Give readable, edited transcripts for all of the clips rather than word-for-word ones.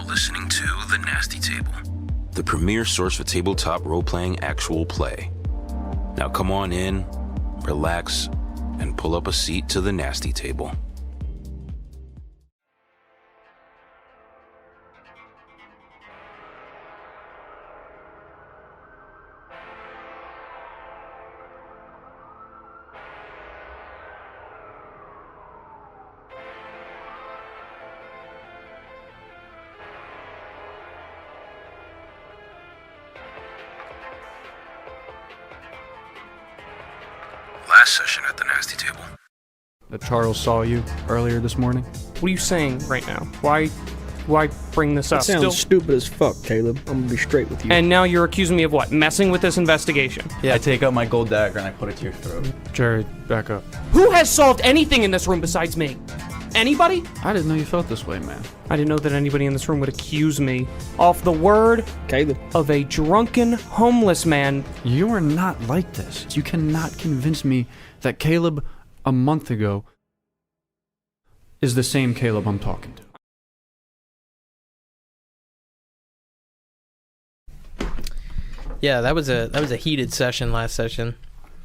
listening to The Nasty Table, the premier source for tabletop role-playing actual play. Now come on in, relax, and pull up a seat to The Nasty Table. Last session at The Nasty Table. That Charles saw you earlier this morning? What are you saying right now? Why bring this up? That sounds stupid as fuck, Caleb. I'm gonna be straight with you. And now you're accusing me of what? Messing with this investigation? Yeah, I take out my gold dagger and I put it to your throat. Jared, back up. Who has solved anything in this room besides me? Anybody? I didn't know you felt this way, man. I didn't know that anybody in this room would accuse me off the word Caleb of a drunken homeless man. You are not like this. You cannot convince me that Caleb a month ago is the same Caleb I'm talking to. Yeah, that was a heated session last session.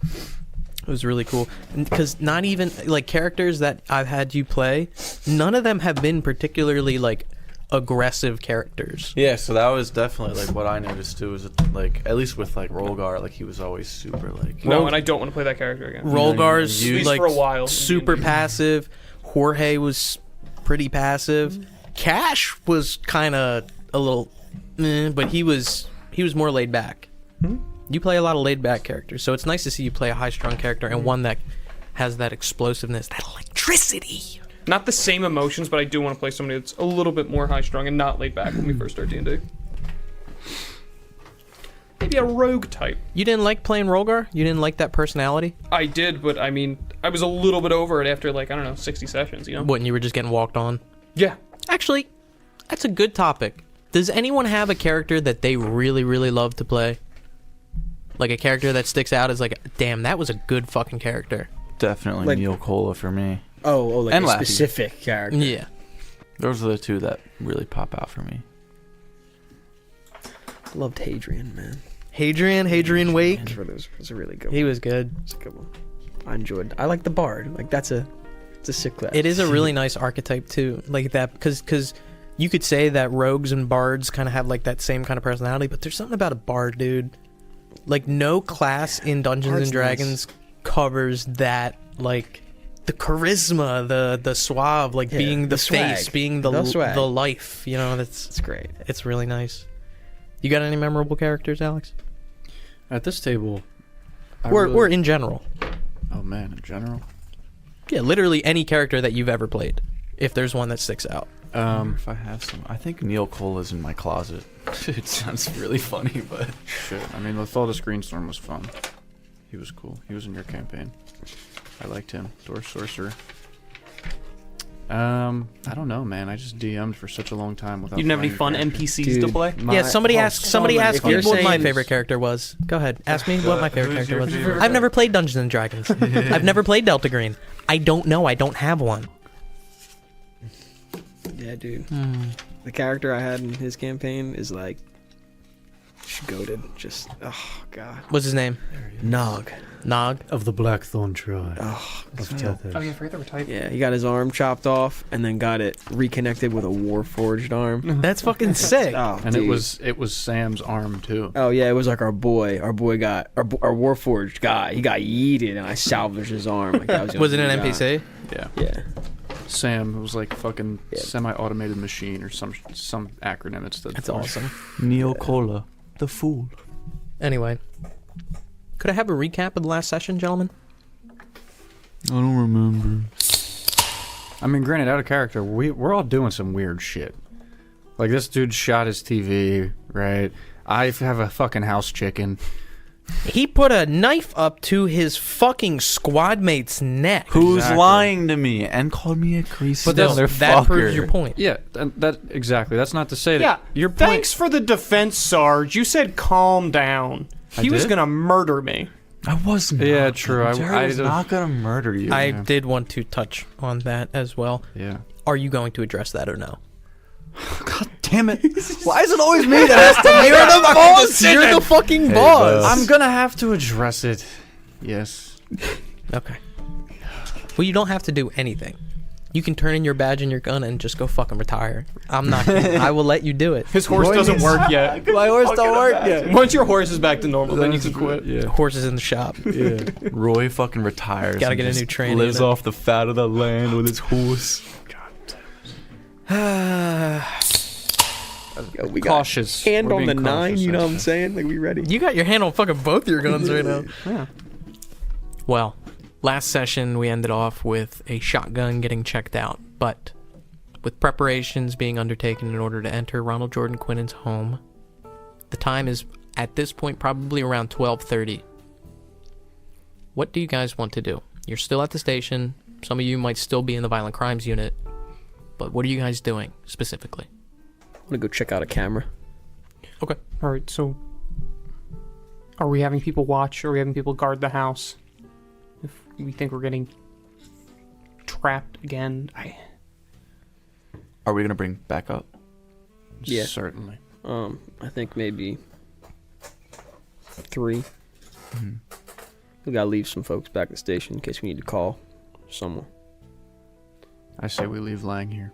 It was really cool because not even like characters that I've had you play, none of them have been particularly like aggressive characters. Yeah, so that was definitely like what I noticed too. Was like at least with like Rolgar, like he was always super like. No, and I don't want to play that character again. Rolgar's At least like for a while. super passive. Jorge was pretty passive. Cash was kind of a little, but he was more laid back. You play a lot of laid back characters, so it's nice to see you play a high strung character and one that has that explosiveness, that electricity. Not the same emotions, but I do want to play somebody that's a little bit more high strung and not laid back when we first start D&D. Maybe a rogue type. You didn't like playing Rolgar? You didn't like that personality? I did, but I mean, I was a little bit over it after like, I don't know, 60 sessions, you know? What, and you were just getting walked on? Yeah. Actually, that's a good topic. Does anyone have a character that they really, really love to play? Like a character that sticks out as like, damn, that was a good fucking character. Definitely Like- Neil Cola for me. oh, like And a Laffy. specific character. Yeah. Those are the two that really pop out for me. Loved Hadrian, man. Hadrian Wake. It was a really good one. He was good. It's a good one. I like the bard. Like it's a sick class. It is a really nice archetype too, like that, because you could say that rogues and bards kind of have like that same kind of personality, but there's something about a bard, dude. Like no class in Dungeons Bard's and Dragons nice. covers that, like the charisma, the suave, like Yeah, being the swag. face, being The swag. the life. You know, it's It's great. it's really nice. You got any memorable characters, Alex? At this table, Or in general? Oh man, in general? Yeah, literally any character that you've ever played. If there's one that sticks out. If I have some, I think Neil Cola's in my closet. It sounds really funny, but Shit. I mean, Lethalda's Greenstorm was fun. He was cool. He was in your campaign. I liked him. Door Sorcerer. I don't know, man. I just DM'd for such a long time without. You didn't have any playing fun characters. NPCs to Dude, play? Yeah, somebody asked me If you're what my saying- favorite character was. Go ahead, ask me what my favorite Who's character your was. favorite? I've never played Dungeons and Dragons. I've never played Delta Green. I don't know. I don't have one. Yeah, dude. The character I had in his campaign is like goated. Just oh god. What's his name? Nog. Nog. Of the Blackthorn tribe. Oh, Of Tethys. Oh yeah, I forgot they were type. yeah. He got his arm chopped off and then got it reconnected with a warforged arm. That's fucking sick. Oh, And dude. it was Sam's arm too. Oh yeah, it was like our boy got our warforged guy. He got yeeted, and I salvaged his arm. Like, that was, the Was it only an thing he NPC? Yeah. got. Yeah. Sam. It was like fucking Yeah. semi-automated machine or some acronym it stood That's for. awesome. Neil Cola, the fool. Anyway, could I have a recap of the last session, gentlemen? I don't remember. I mean, granted, out of character, we're all doing some weird shit. Like, this dude shot his TV, right? I have a fucking house chicken. He put a knife up to his fucking squad mate's neck. Who's Exactly. lying to me and called me a crease But that proves your point. Yeah, that exactly. That's not to say that Yeah, your point. thanks for the defense, Sarge. You said calm down. I He was did? gonna murder me. I was not. Yeah, true. Jared was I- not gonna murder you. I did want to touch on that as well. Yeah. Are you going to address that or no? God damn it! Why is it always me that has to make You're that the fucking boss. decision? You're the fucking Hey, boss. boss. I'm gonna have to address it. Yes. Okay. Well, you don't have to do anything. You can turn in your badge and your gun and just go fucking retire. I'm not. I will let you do it. His horse doesn't work yet. My horse don't work yet. Once your horse is back to normal, then you can quit. Yeah. Horse is in the shop. Yeah. Roy fucking retires. Gotta and get a just new train Lives in it. off the fat of the land with his horse. Yo, we got Cautious. hand We're on the being 9. cautious, You know what I'm actually. saying? Like we ready. You got your hand on fucking both your guns right now. Yeah. Well, last session we ended off with a shotgun getting checked out, but with preparations being undertaken in order to enter Ronald Jordan Quinnen's home, the time is at this point probably around 12:30. What do you guys want to do? You're still at the station. Some of you might still be in the violent crimes unit, but what are you guys doing specifically? I'm gonna go check out a camera. Okay. All right, so are we having people watch? Are we having people guard the house? If we think we're getting trapped again, Are we gonna bring backup? Yeah. Certainly. I think maybe 3. We gotta leave some folks back at the station in case we need to call someone. I say we leave Lang here.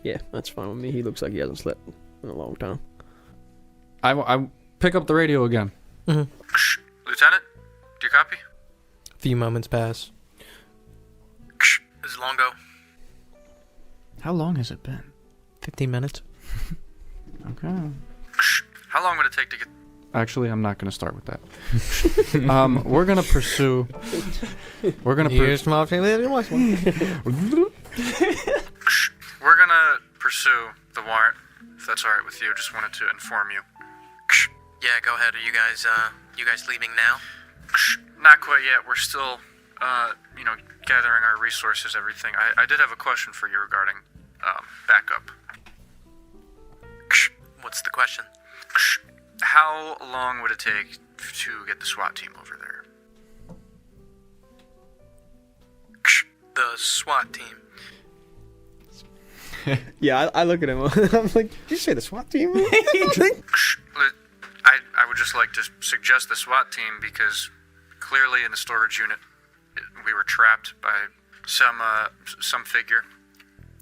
Yeah, that's fine with me. He looks like he hasn't slept in a long time. I pick up the radio again. Lieutenant, do you copy? A few moments pass. This is Longo. How long has it been? 15 minutes. Okay. How long would it take to get... Actually, I'm not going to start with that. We're going to pursue. We're going to Here's pursue. my We're gonna pursue the warrant, if that's alright with you. Just wanted to inform you. Yeah, go ahead. Are you guys leaving now? Not quite yet. We're still, gathering our resources, everything. I did have a question for you regarding, backup. What's the question? How long would it take to get the SWAT team over there? The SWAT team. Yeah, I look at him. I'm like, did you say the SWAT team? I would just like to suggest the SWAT team because clearly in the storage unit we were trapped by some figure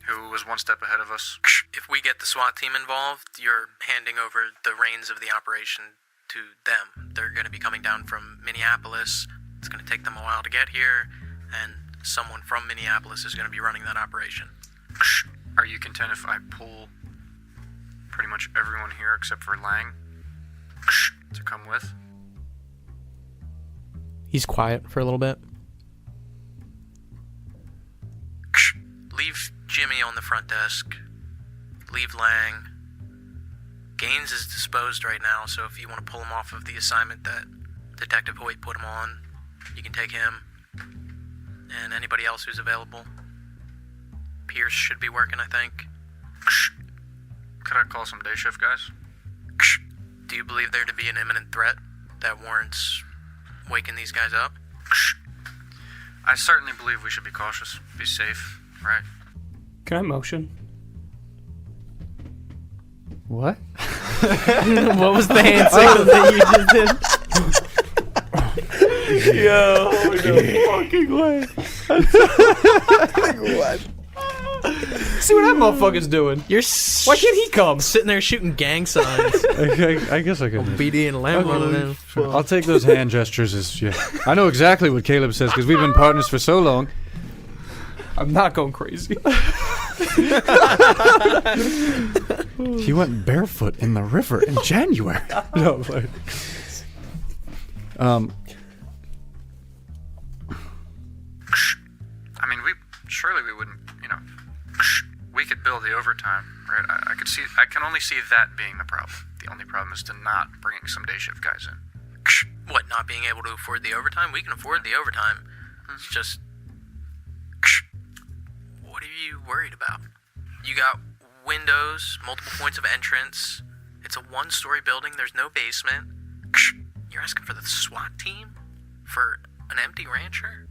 who was one step ahead of us. If we get the SWAT team involved, you're handing over the reins of the operation to them. They're going to be coming down from Minneapolis. It's going to take them a while to get here, and someone from Minneapolis is going to be running that operation. Are you content if I pull pretty much everyone here except for Lang to come with? He's quiet for a little bit. Leave Jimmy on the front desk. Leave Lang. Gaines is disposed right now, so if you want to pull him off of the assignment that Detective Hoyt put him on, you can take him. And anybody else who's available. Pierce should be working, I think. Could I call some day shift guys? Do you believe there to be an imminent threat that warrants waking these guys up? I certainly believe we should be cautious. Be safe, right? can I motion? What? What was the hand signal that you just did? Yo, no fucking way. See what that motherfucker's doing. Why can't he come? Sitting there shooting gang signs. I guess I could. BD and Lamb running in. I'll take those hand gestures as yeah. I know exactly what Caleb says because we've been partners for so long. I'm not going crazy. He went barefoot in the river in January. No, like, I mean, surely we wouldn't, we could bill the overtime, right? I can only see that being the problem. The only problem is to not bringing some day shift guys in. What, not being able to afford the overtime? We can afford the overtime. It's just, what are you worried about? You got windows, multiple points of entrance. It's a one-story building. There's no basement. You're asking for the SWAT team? For an empty rancher?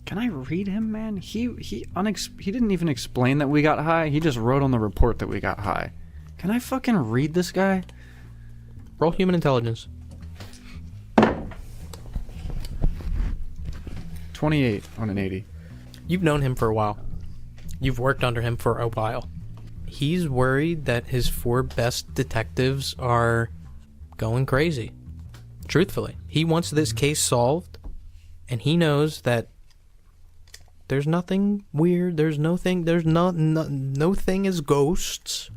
Can I read him, man? He didn't even explain that we got high. He just wrote on the report that we got high. Can I fucking read this guy? Roll human intelligence. 28 on an 80. You've known him for a while. You've worked under him for a while. He's worried that his 4 best detectives are going crazy. Truthfully. He wants this case solved, and he knows that there's nothing weird. There's no thing is ghosts.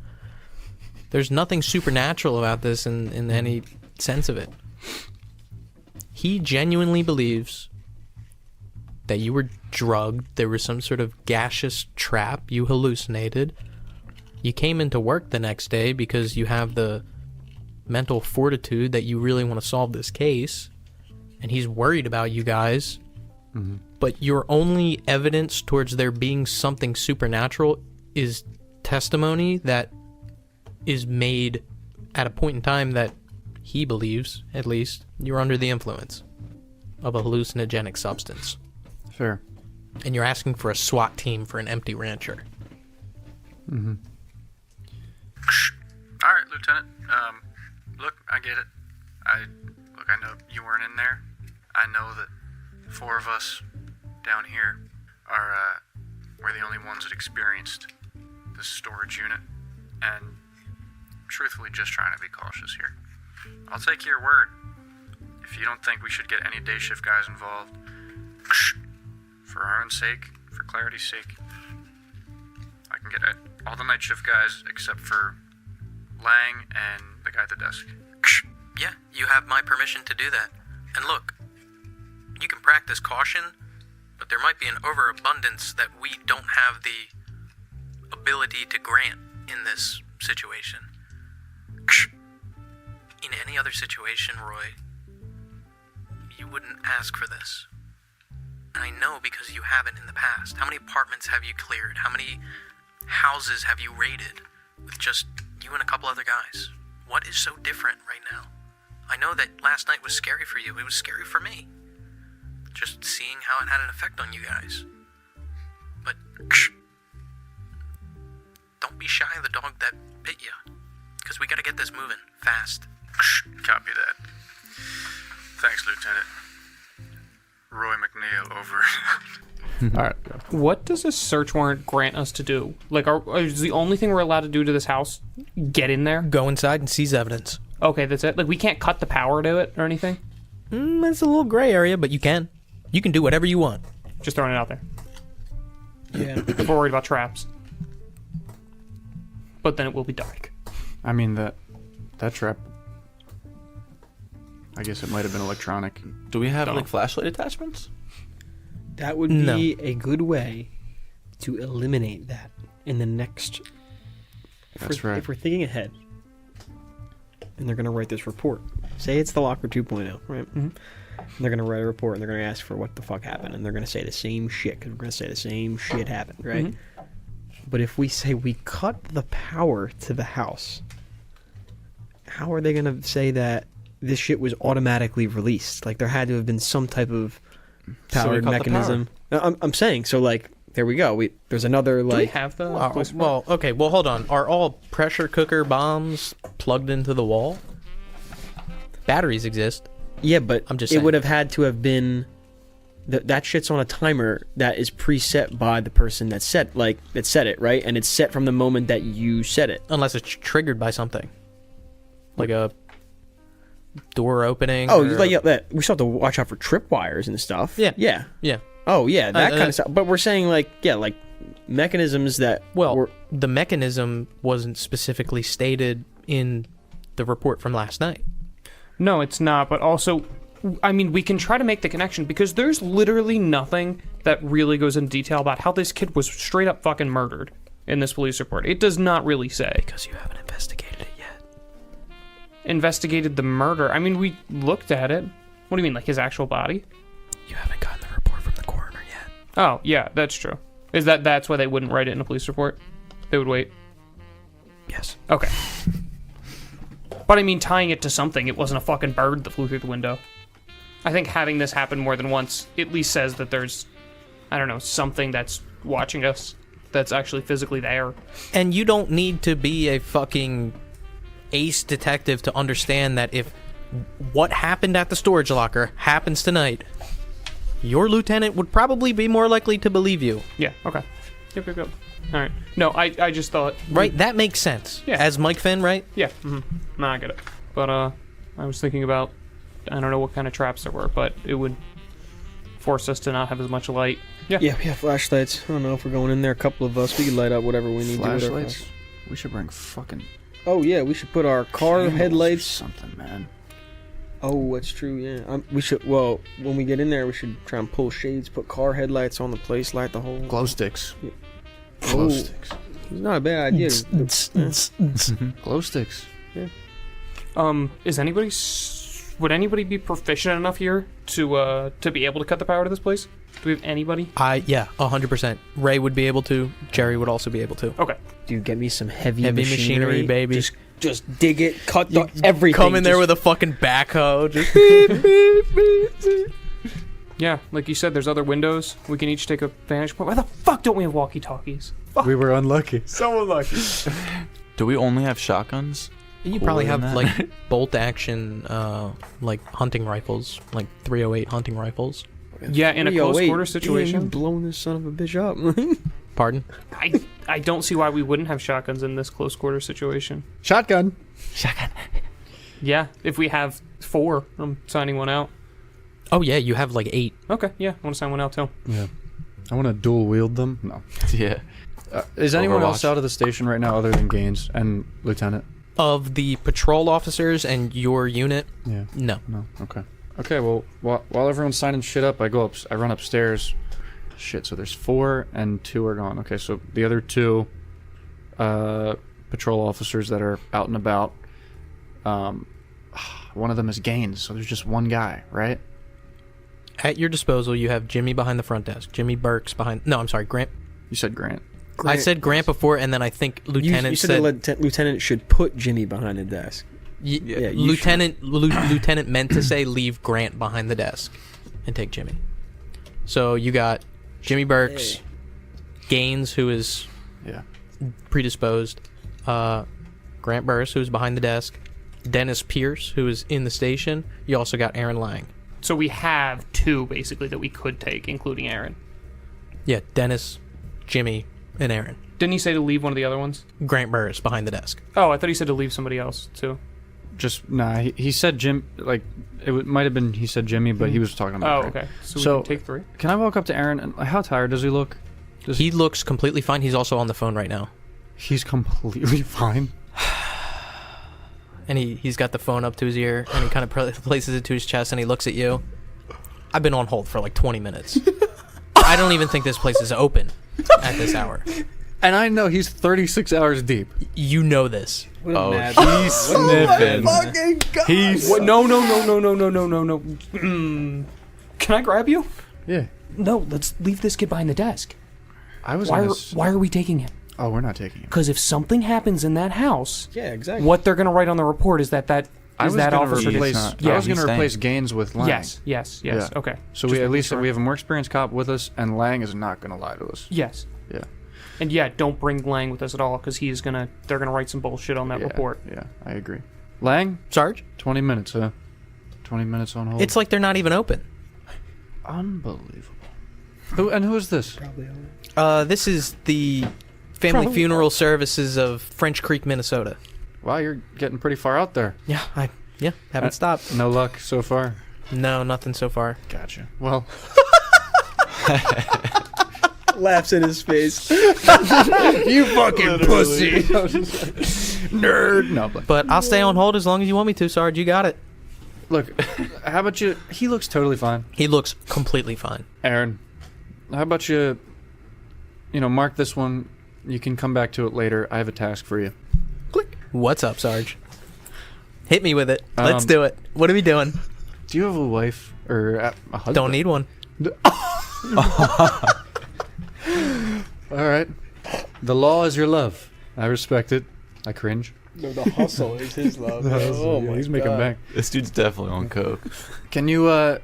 There's nothing supernatural about this in any sense of it. He genuinely believes that you were drugged. There was some sort of gaseous trap. You hallucinated. You came into work the next day because you have the mental fortitude that you really want to solve this case. And he's worried about you guys. Mm-hmm. But your only evidence towards there being something supernatural is testimony that is made at a point in time that he believes, at least, you're under the influence of a hallucinogenic substance. Fair. And you're asking for a SWAT team for an empty rancher. Mm-hmm. All right, Lieutenant. Look, I get it. I know you weren't in there. I know that 4 of us down here we're the only ones that experienced this storage unit, and truthfully just trying to be cautious here. I'll take your word. If you don't think we should get any day shift guys involved, for our own sake, for clarity's sake, I can get all the night shift guys except for Lang and the guy at the desk. Yeah, you have my permission to do that. And look, you can practice caution, but there might be an overabundance that we don't have the ability to grant in this situation. In any other situation, Roy, you wouldn't ask for this. And I know because you haven't in the past. How many apartments have you cleared? How many houses have you raided with just you and a couple other guys? What is so different right now? I know that last night was scary for you. It was scary for me. Just seeing how it had an effect on you guys. But don't be shy of the dog that bit you. Because we gotta get this moving fast. Copy that. Thanks, Lieutenant. Roy McNeil, over. All right. What does a search warrant grant us to do? Like, is the only thing we're allowed to do to this house get in there? Go inside and seize evidence. Okay, that's it? Like, we can't cut the power to it or anything? It's a little gray area, but you can. You can do whatever you want. Just throwing it out there. Yeah. We're worried about traps. But then it will be dark. I mean, that trap, I guess it might have been electronic. Do we have like flashlight attachments? That would be a good way to eliminate that in the next. That's right. If we're thinking ahead, and they're going to write this report, say it's the Locker 2.0, right? Mm-hmm. And they're going to write a report, and they're going to ask for what the fuck happened, and they're going to say the same shit, because we're going to say the same shit happened, right? Mm-hmm. But if we say we cut the power to the house, how are they going to say that this shit was automatically released? Like, there had to have been some type of powered mechanism. I'm saying, so, like, there we go. There's another, like... Do we have the... Okay, hold on. Are all pressure cooker bombs plugged into the wall? Batteries exist. Yeah, but I'm just saying. It would have had to have been... That shit's on a timer that is preset by the person that set it, right? And it's set from the moment that you set it. Unless it's triggered by something. Like a door opening. Oh, we still have to watch out for tripwires and stuff. Yeah. Oh, yeah, that kind of stuff. But we're saying, like mechanisms that... Well, the mechanism wasn't specifically stated in the report from last night. No, it's not, but also... I mean, we can try to make the connection, because there's literally nothing that really goes into detail about how this kid was straight up fucking murdered in this police report. It does not really say. Because you haven't investigated it yet. Investigated the murder? I mean, we looked at it. What do you mean, like his actual body? You haven't gotten the report from the coroner yet. Oh, yeah, that's true. That's why they wouldn't write it in a police report? They would wait? Yes. Okay. But I mean, tying it to something, it wasn't a fucking bird that flew through the window. I think having this happen more than once at least says that there's I don't know, something that's watching us, that's actually physically there. And you don't need to be a fucking ace detective to understand that if what happened at the storage locker happens tonight, your lieutenant would probably be more likely to believe you. Yeah, okay. Yep. All right. No, I just thought... Right? That makes sense. Yeah. As Mike Finn, right? Yeah. Mm-hmm. No, I get it. But I was thinking about, I don't know what kind of traps there were, but it would force us to not have as much light. Yeah. Yeah, we have flashlights. I don't know if we're going in there. A couple of us. We can light up whatever we need to. Flashlights? We should bring fucking... Oh, yeah. We should put our car candles or headlights. something, man. Oh, that's true, yeah. We should, well, when we get in there, we should try and pull shades, put car headlights on the place, light the whole... Glow sticks. Yeah. Glow Oh. sticks. It's not a bad idea. Glow sticks. Is anybody... Would anybody be proficient enough here to be able to cut the power to this place? Do we have anybody? Yeah, 100%. Ray would be able to. Jerry would also be able to. Okay. Dude, get me some heavy machinery, baby. Just dig it, cut everything. Come in there with a fucking backhoe. Just Yeah, like you said, there's other windows. We can each take a vantage point. Why the fuck don't we have walkie-talkies? We were unlucky. So unlucky. Do we only have shotguns? You probably Cooler have than like that. bolt action, like hunting rifles, like 308 hunting rifles. Yeah, in a close quarter You situation. blowing this son of a bitch up. Pardon? I don't see why we wouldn't have shotguns in this close quarter situation. Shotgun. Yeah, if we have 4, I'm signing one out. Oh yeah, you have like 8. Okay, yeah, I want to sign one out too. Yeah. I want to dual wield them. No. Yeah. Is anyone else Overwatch. out of the station right now other than Gaines and Lieutenant? Of the patrol officers and your unit, Yeah. no. No. Okay. Okay. Well, while everyone's signing shit up, I run upstairs. Shit. So there's 4 and 2 are gone. Okay. So the other 2, patrol officers that are out and about. One of them is Gaines. So there's just one guy, right? At your disposal, you have Jimmy behind the front desk. Jimmy Burks behind. No, I'm sorry, Grant. You said Grant. I said Grant before, and then I think Lieutenant you said the lieutenant should put Jimmy behind the desk. Yeah, you Lieutenant meant to say leave Grant behind the desk and take Jimmy. So you got Jimmy Burks, Gaines, who is predisposed, Grant Burris, who's behind the desk, Dennis Pierce, who is in the station. You also got Aaron Lang. So we have 2 basically that we could take, including Aaron. Yeah, Dennis, Jimmy, and Aaron. Didn't he say to leave one of the other ones? Grant Burris behind the desk. Oh, I thought he said to leave somebody else too. Just nah. He said Jim. Like might have been he said Jimmy, but he was talking about. Oh, Grant. okay. So we So- can take 3. Can I walk up to Aaron? And how tired does he look? He looks completely fine. He's also on the phone right now. He's completely fine. And he's got the phone up to his ear, and he kind of places it to his chest, and he looks at you. I've been on hold for like 20 minutes. I don't even think this place is open at this hour. And I know he's 36 hours deep. You know this. Oh, he's sniffing. He's What? No. Can I grab you? Yeah. No, let's leave this kid behind the desk. I was. Why are we taking him? Oh, we're not taking him. Because if something happens in that house, Yeah, exactly. what they're going to write on the report is that I was that gonna officer. replace. not- I Yeah, was going to he's replace staying. Gaines with Lang. Yes. Yeah. Okay. So Just we at making least sure. we have a more experienced cop with us, and Lang is not going to lie to us. Yes. Yeah. And yeah, don't bring Lang with us at all because they're gonna write some bullshit on that report. Yeah, I agree. Lang, Sarge? 20 minutes, huh? 20 minutes on hold. It's like they're not even open. unbelievable. Who is this? This is the Family Funeral Services of French Creek, Minnesota. Wow, you're getting pretty far out there. Yeah, haven't stopped. No luck so far. No, nothing so far. Gotcha. Well, Laughs in his face. you fucking pussy. Nerd. No, But I'll stay on hold as long as you want me to, Sarge. You got it. look, how about you? He looks totally fine. He looks completely fine. Aaron, how about you mark this one. You can come back to it later. I have a task for you. Click. What's up, Sarge? Hit me with it. Let's Um, do it. What are we doing? Do you have a wife or a husband? Don't need one. All right. The law is your love. I respect it. I cringe. No, the hustle is his love. He's making back. This dude's definitely on coke. Can you? I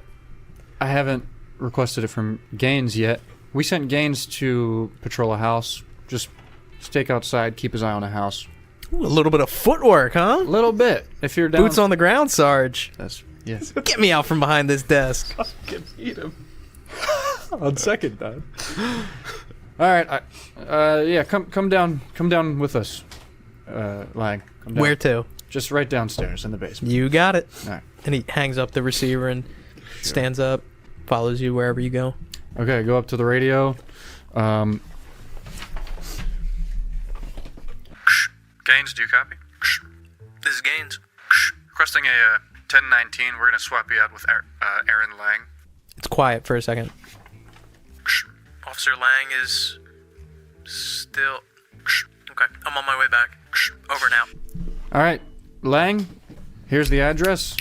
haven't requested it from Gaines yet. we sent Gaines to patrol a house. Just stake outside, keep his eye on a house. Ooh, a little bit of footwork, huh? A little bit. If you're down. Boots on the ground, Sarge. That's yes. Get me out from behind this desk. Eat him. On second thought. All right. Yeah. Come down with us, Lang. Come down. Where to? Just right downstairs in the basement. You got it. All right. And he hangs up the receiver and stands up, follows you wherever you go. Okay. Go up to the radio. Gaines, do you copy? This is Gaines. Requesting a 1019. We're going to swap you out with Aaron Lang. It's quiet for a second. Officer Lang is still... Okay, I'm on my way back. Over and out. All right, Lang. Here's the address.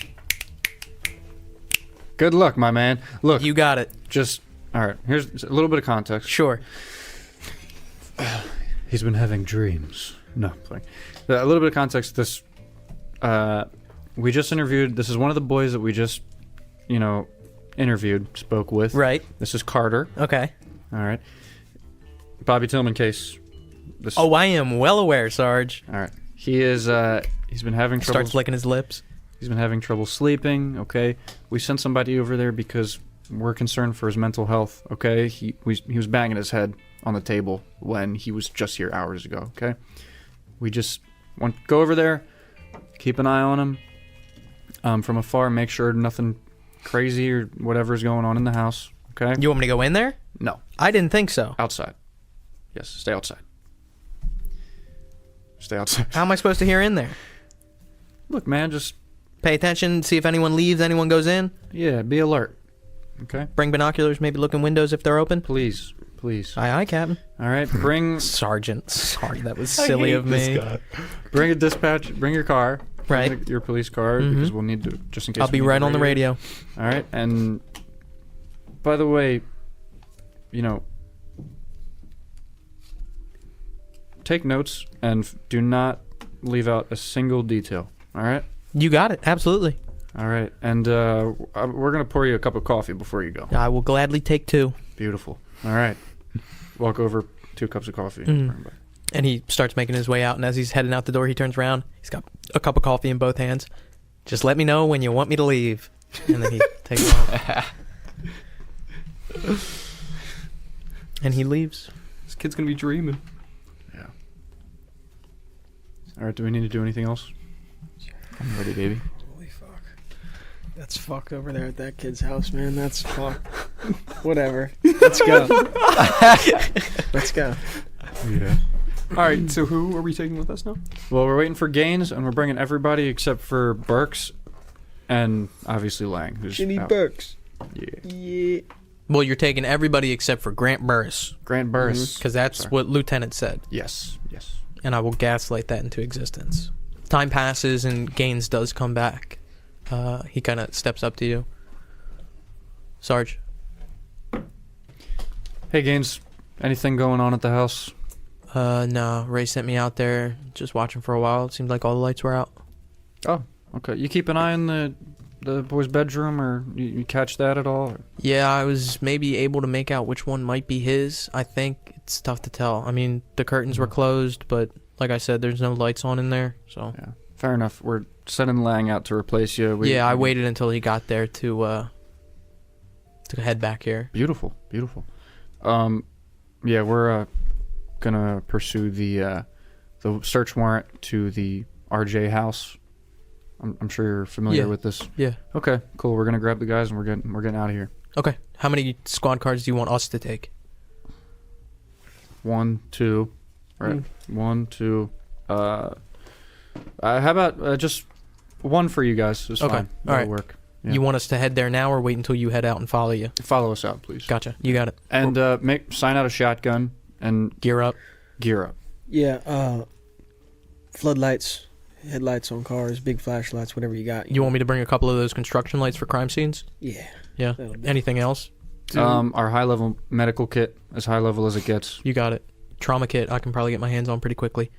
Good luck, my man. Look, You got it. just all right. Here's a little bit of context. Sure. He's been having dreams. No, playing. A little bit of context. This, we just interviewed. This is one of the boys that we just, interviewed, spoke with. Right. This is Carter. Okay. All right. Bobby Tillman case. This, Oh, I am well aware, Sarge. all right. He is. He's been having trouble. Starts licking his lips. He's been having trouble sleeping. Okay. We sent somebody over there because we're concerned for his mental health. Okay. He was banging his head on the table when he was just here hours ago. Okay. We just want to go over there, keep an eye on him from afar, make sure nothing crazy or whatever is going on in the house. Okay. You want me to go in there? No. I didn't think so. Outside. Yes. Stay outside. Stay outside. How am I supposed to hear in there? Look, man, just Pay attention, see if anyone leaves, anyone goes in. be alert. Okay. Bring binoculars, maybe look in windows if they're open. Please. Aye, aye, Captain. All right. Bring Sergeant. Sorry, that was silly of me. Bring a dispatch. Bring your car. Right. Bring your police car because we'll need to just in case. I'll be right on the radio. All right. And by the way, take notes and do not leave out a single detail. All right. You got it. Absolutely. All right. And we're gonna pour you a cup of coffee before you go. I will gladly take 2. Beautiful. All right. Walk over 2 cups of coffee. Mhm. Bring 'em back. And he starts making his way out, and as he's heading out the door, he turns around. He's got a cup of coffee in both hands. Just let me know when you want me to leave. And then he takes off. And he leaves. This kid's gonna be dreaming. Yeah. All right. Do we need to do anything else? I'm ready, baby. Holy fuck. That's fuck over there at that kid's house, man. That's fuck. Whatever. Let's go. Let's go. Yeah. All right, so who are we taking with us now? Well, we're waiting for Gaines, and we're bringing everybody except for Burks, and obviously Lang, who's Ginny out. Burks. Yeah. Yeah. Well, you're taking everybody except for Grant Burris, Grant Burris. because that's Sorry. what Lieutenant said. Yes. And I will gaslight that into existence. Time passes, and Gaines does come back. He kind of steps up to you. Sarge. Hey, Gaines. Anything going on at the house? No. Ray sent me out there, just watching for a while. It seemed like all the lights were out. Oh, okay. You keep an eye on the boy's bedroom, or you catch that at all? Yeah, I was maybe able to make out which one might be his. I think it's tough to tell. I mean, the curtains were closed, but like I said, there's no lights on in there. So Yeah. Fair enough. We're sending Lang out to replace you. I waited until he got there to head back here. Beautiful. Yeah, we're gonna pursue the search warrant to the RJ house. I'm sure you're familiar Yeah. with this. Yeah. Okay, cool. We're gonna grab the guys and we're getting out of here. Okay. How many squad cars do you want us to take? 1, 2, right? 1, 2. How about just one for you guys? It's Okay. fine. All That'll right. work. Yeah. You want us to head there now, or wait until you head out and follow you? Follow us out, please. Gotcha. You got it. And sign out a shotgun and Gear up. gear up. Yeah, floodlights, headlights on cars, big flashlights, whatever you got. You want me to bring a couple of those construction lights for crime scenes? Yeah. Yeah. That'll do. Anything else? Our high-level medical kit, as high level as it gets. You got it. Trauma kit, I can probably get my hands on pretty quickly.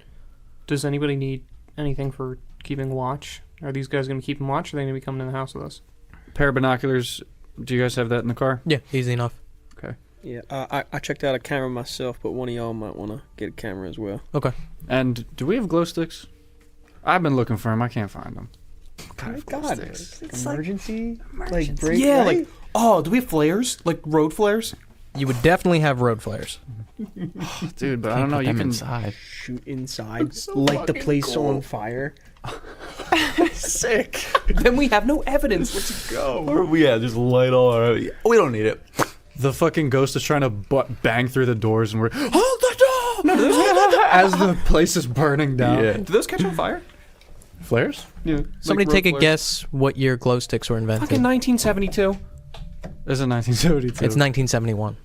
Does anybody need anything for keeping watch? Are these guys going to be keeping watch, or are they going to be coming in the house with us? Pair of binoculars. Do you guys have that in the car? Yeah, easy enough. Okay. Yeah, I checked out a camera myself, but one of y'all might want to get a camera as well. Okay. And do we have glow sticks? I've been looking for them. I can't find them. My God, it's emergency, like break. Yeah, right? like, oh, do we have flares? Like road flares? You would definitely have road flares. Dude, but I don't know. You can inside. shoot inside, light the place on fire. Sick. Then we have no evidence. Let's go. Or yeah, just light all around. We don't need it. The fucking ghost is trying to bang through the doors, and we're hold the door. No, as the place is burning down. Yeah. Do those catch on fire? Flares? Yeah. Somebody take a guess what year glow sticks were invented. Fucking 1972. Is it 1972? It's 1971.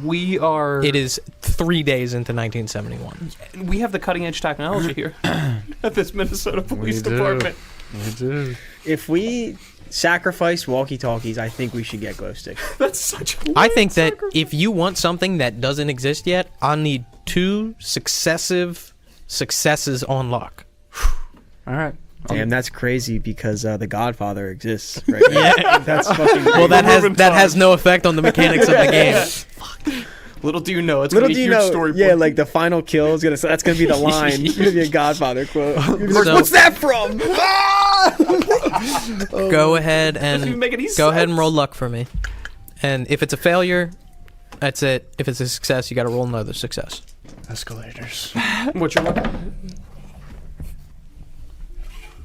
We are. It is 3 days into 1971. We have the cutting edge technology here at this Minnesota Police do. Department. We do. If we sacrifice walkie-talkies, I think we should get glow sticks. That's such a. I think that if you want something that doesn't exist yet, I'll need 2 successive successes on luck. All right. Damn, that's crazy because The Godfather exists right now. Yeah, that's fucking. Well, that has no effect on the mechanics of the game. Little do you know, it's Little gonna do be a you huge know, story. yeah, like the final kill is that's gonna be the line. It's gonna be a Godfather quote. You're gonna be like, So- what's that from? Go ahead Doesn't even and make any go ahead and sense. roll luck for me. And if it's a failure, that's it. If it's a success, you got to roll another success. Escalators. What's your luck?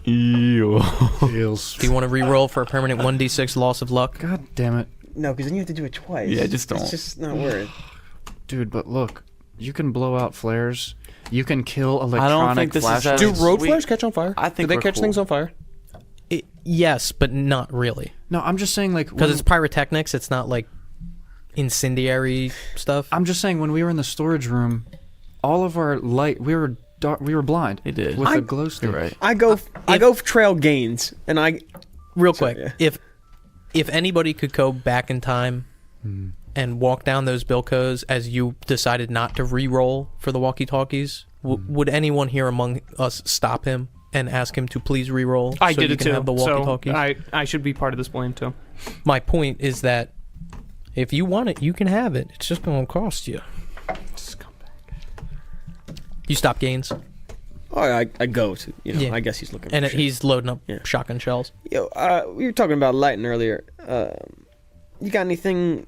Heels. Do you want to re-roll for a permanent 1d6 loss of luck? God damn it, No, because then you have to do it twice. Yeah, just don't. It's just not worth. dude! But look, you can blow out flares. You can kill I electronic don't think this is flashes. Do road sweet. flares catch on fire? I think Do they we're catch cool. things on fire? Yes, but not really. No, I'm just saying, like, Because it's pyrotechnics, it's not like incendiary stuff. I'm just saying, when we were in the storage room, all of our light, we were blind. It did. With a glow stick. You're right. I go for trail gains, and I Real quick, yeah. if anybody could go back in time and walk down those Bilcos as you decided not to re-roll for the walkie-talkies, would anyone here among us stop him and ask him to please re-roll? I so did you it can too. have the So walkie-talkies? I should be part of this blame too. My point is that if you want it, you can have it. It's just going to cost you. You stop gains, I go to Yeah. I guess he's looking. For and shit. he's loading up Yeah. shotgun shells. Yo, we were talking about lighting earlier. You got anything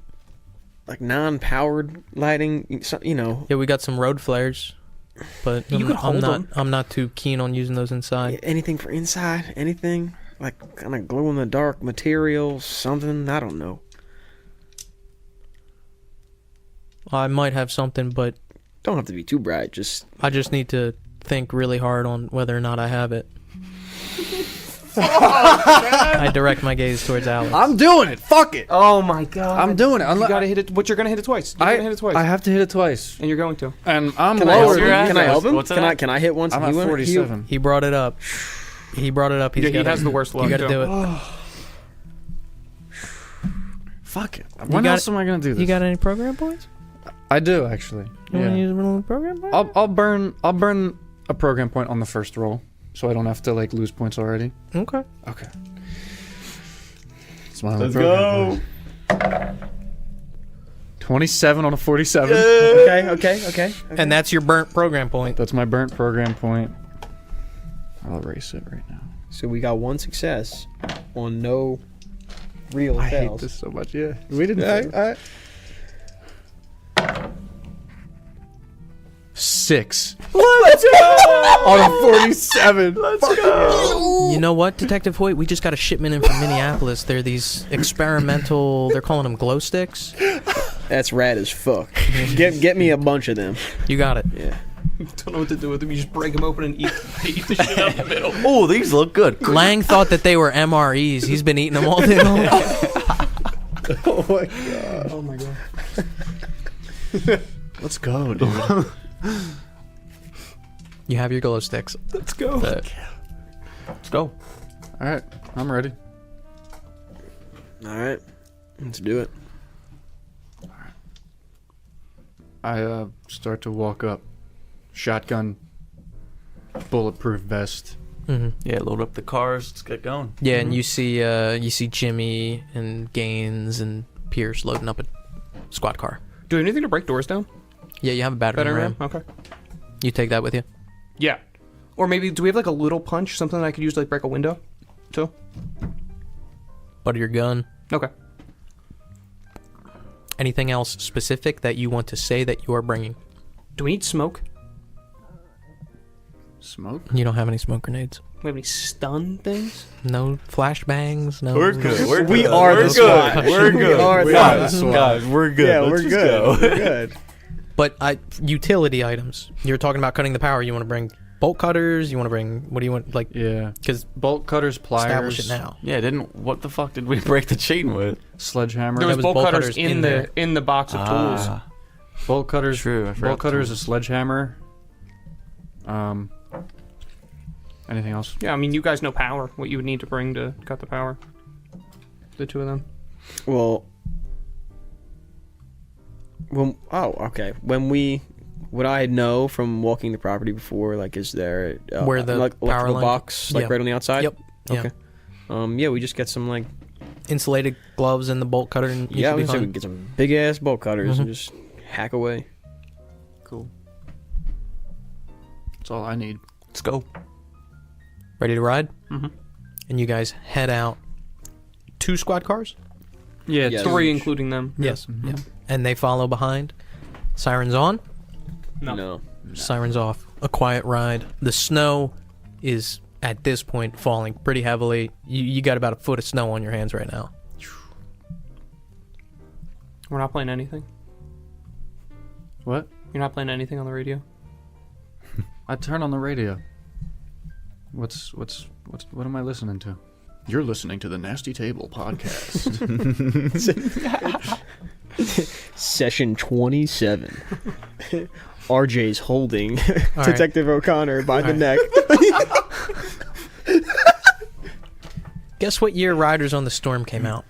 like non-powered lighting? You know, Yeah, we got some road flares, but You could hold them. I'm not too keen on using those inside. anything for inside? Anything like kind of glow in the dark material? Something I don't know. I might have something, but Don't have to be too bright. Just I just need to think really hard on whether or not I have it. I direct my gaze towards Alex. I'm doing it. Fuck it. Oh my god! I'm doing it. You gotta hit it. But you're gonna hit it twice. You're gonna hit it twice. I have to hit it twice, and you're going to. and I'm can I help lower. him? your Can I help him? What's it Can I at? can I hit once? I'm at 47. He brought it up. He brought it up. He's Yeah, he gotta, has the worst luck. You got to too. do it. Fuck it. When got else am I gonna do this? You got any program points? I do actually. You want Yeah. to use a little program point? I'll burn a program point on the first roll, so I don't have to like lose points already. Okay. Okay. It's my Let's program go. point. 27 on a 47. Okay. And that's your burnt program point. That's my burnt program point. I'll erase it right now. So we got one success on no real I hate fails. this so much. Yeah, we didn't. fail. 6. Let's go! On a 47. Let's go! You know what, Detective Hoyt? We just got a shipment in from Minneapolis. They're these experimental. They're calling them glow sticks. That's rad as fuck. Get me a bunch of them. You got it. Yeah. Don't know what to do with them. You just break them open and eat the shit out the middle. Oh, these look good. Lang thought that they were MREs. He's been eating them all day long. Oh my god. Oh my god. Let's go, dude. You have your glow sticks. Let's go. Let's go. Alright, I'm ready. All right. Let's do it. I start to walk up. Shotgun. Bulletproof vest. Mm-hmm. Yeah, load up the cars. Let's get going. Yeah, and you see Jimmy and Gaines and Pierce loading up a squad car. Do we have anything to break doors down? Yeah, you have a battery ram. Okay. You take that with you? Yeah. Or maybe, do we have like a little punch, something that I could use to like break a window too? Butter your gun. Okay. Anything else specific that you want to say that you are bringing? Do we need smoke? Smoke? You don't have any smoke grenades. Do we have any stun things? No flashbangs. No. We're good. We're good. We are we're the good. SWAT. We're We good. are the Guys, SWAT. guys, we're good. Yeah, Let's we're just good. go. We're good. But utility items. You're talking about cutting the power. You want to bring bolt cutters. You want to bring. What do you want? Like, Yeah. because Bolt cutters, pliers. establish it now. Yeah, what the fuck did we break the chain with? Sledgehammer. There was was bolt bolt cutters cutters in in the there. in the box of tools. Bolt cutters. True, I forgot Bolt cutters, the a sledgehammer. Anything else? Yeah, I mean, you guys know power. What you would need to bring to cut the power. The two of them. Well, okay. Would I know from walking the property before? Like, is there Where the like power electrical line- box like Yeah. right on the outside? Yep. Yeah. Okay. Yeah, we just get some like Insulated gloves and the bolt cutter, and you yeah, should we be can fine. get some big ass bolt cutters and Mhm. just hack away. Cool. That's all I need. Let's go. Ready to ride? Mhm. And you guys head out. 2 squad cars? Yeah, Yeah. Three, including them. Yes. Mhm. Yeah. And they follow behind. Sirens on. No. Sirens off. A quiet ride. The snow is at this point falling pretty heavily. You got about a foot of snow on your hands right now. We're not playing anything. What? You're not playing anything on the radio. I turn on the radio. What am I listening to? You're listening to the Nasty Table podcast. Session 27. RJ's holding All right. Detective O'Connor by the neck. Guess what year Riders on the Storm came out?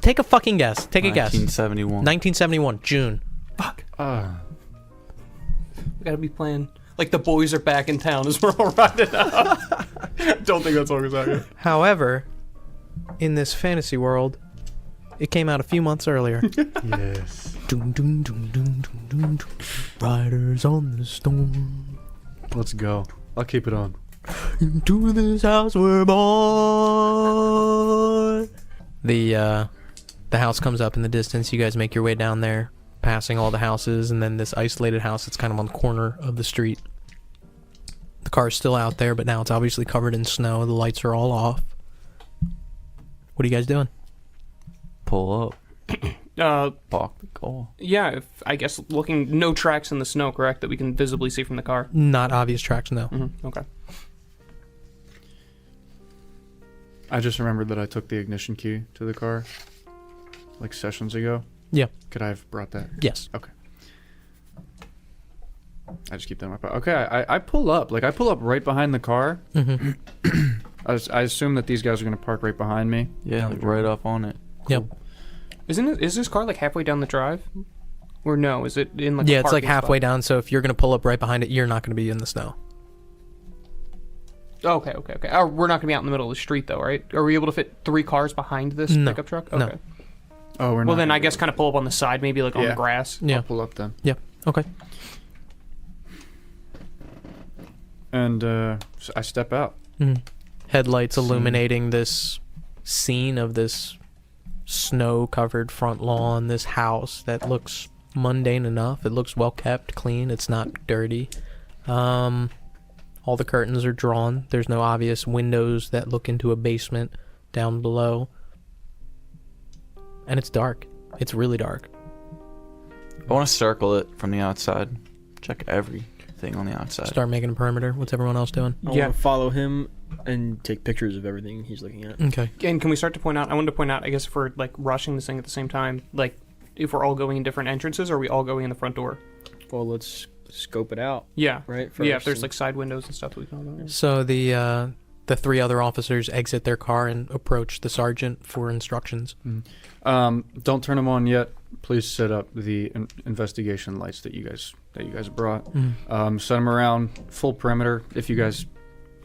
Take a fucking guess. Take a guess. 1971. 1971, June. We gotta be playing. Like the boys are back in town as we're all riding up. Don't think that song is out yet. However, in this fantasy world, it came out a few months earlier. Yes. Doom, doom, doom, doom, doom, doom, doom. Riders on the Storm. Let's go. I'll keep it on. Into this house we're born. The house comes up in the distance. You guys make your way down there, passing all the houses, and then this isolated house that's kind of on the corner of the street. The car's still out there, but now it's obviously covered in snow. The lights are all off. What are you guys doing? Pull up. Park the car. Yeah, I guess looking, no tracks in the snow, correct, that we can visibly see from the car. Not obvious tracks, no. Okay. I just remembered that I took the ignition key to the car like sessions ago. Yeah. Could I have brought that? Yes. Okay. I just keep that in my pocket. Okay, I pull up. Like, I pull up right behind the car. Mm-hmm. I assume that these guys are going to park right behind me. Yeah, like right up on it. Yep. Is this car like halfway down the drive? Or no, is it in like a Yeah, it's like parking halfway spot? down, so if you're going to pull up right behind it, you're not going to be in the snow. Okay. We're not gonna be out in the middle of the street though, right? Are we able to fit 3 cars behind this No. pickup truck? No. Okay. Oh, we're not. Well then I guess kind of pull up on the side, maybe like on Yeah. the grass. Yeah. I'll pull up then. Yep. Okay. And so I step out. Mm-hmm. Headlights illuminating this scene of this snow-covered front lawn, this house that looks mundane enough. It looks well kept, clean. It's not dirty. All the curtains are drawn. There's no obvious windows that look into a basement down below. And it's dark. It's really dark. I want to circle it from the outside. Check everything on the outside. Start making a perimeter. What's everyone else doing? I Yeah. want to follow him and take pictures of everything he's looking at. Okay. And can we start to point out? I wanted to point out, I guess, if we're like rushing this thing at the same time, like if we're all going in different entrances, or are we all going in the front door? Well, let's scope it out, Yeah. right? Yeah. If first, there's and- like side windows and stuff that we can all go in. So the 3 other officers exit their car and approach the sergeant for instructions. Don't turn them on yet. Please set up the investigation lights that you guys brought. Set them around full perimeter. If you guys,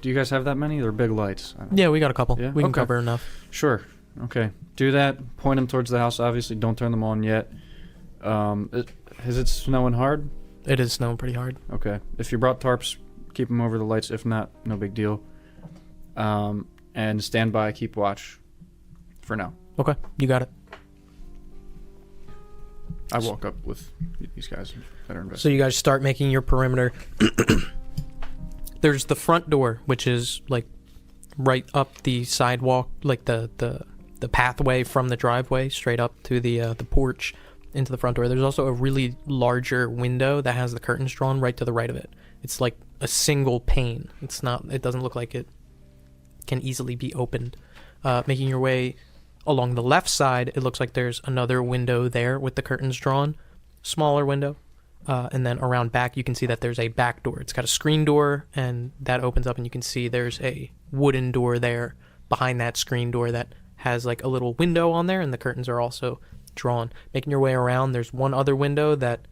do you guys have that many? They're big lights. Yeah, we got a couple. Yeah? We can Okay. cover enough. Sure. Okay, do that. Point them towards the house. Obviously, don't turn them on yet. Is it snowing hard? It is snowing pretty hard. Okay. If you brought tarps, keep them over the lights. If not, no big deal. And stand by, keep watch for now. Okay, you got it. I walk up with these guys that are So investigating. you guys start making your perimeter. There's the front door, which is like right up the sidewalk, like the pathway from the driveway straight up to the porch into the front door. There's also a really larger window that has the curtains drawn right to the right of it. It's like a single pane. It doesn't look like it can easily be opened. Making your way along the left side, it looks like there's another window there with the curtains drawn, smaller window. And then around back, you can see that there's a back door. It's got a screen door, and that opens up, and you can see there's a wooden door there behind that screen door that has like a little window on there, and the curtains are also drawn. Making your way around, there's one other window that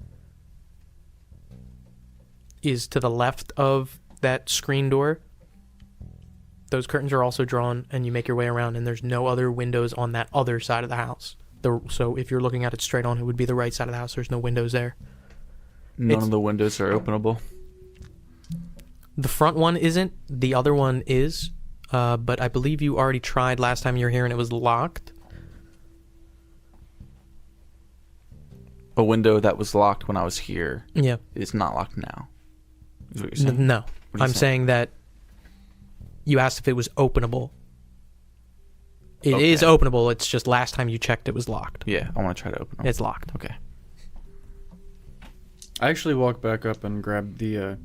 is to the left of that screen door. Those curtains are also drawn, and you make your way around, and there's no other windows on that other side of the house. So if you're looking at it straight on, it would be the right side of the house. There's no windows there. None of the windows are openable. The front one isn't. The other one is. But I believe you already tried last time you were here, and it was locked. A window that was locked when I was here Yeah. is not locked now. Is what you're saying? No. What are you I'm saying that you asked if it was openable. It is Okay. openable. It's just last time you checked, it was locked. Yeah, I want to try to open them. It's locked. Okay. I actually walk back up and grab the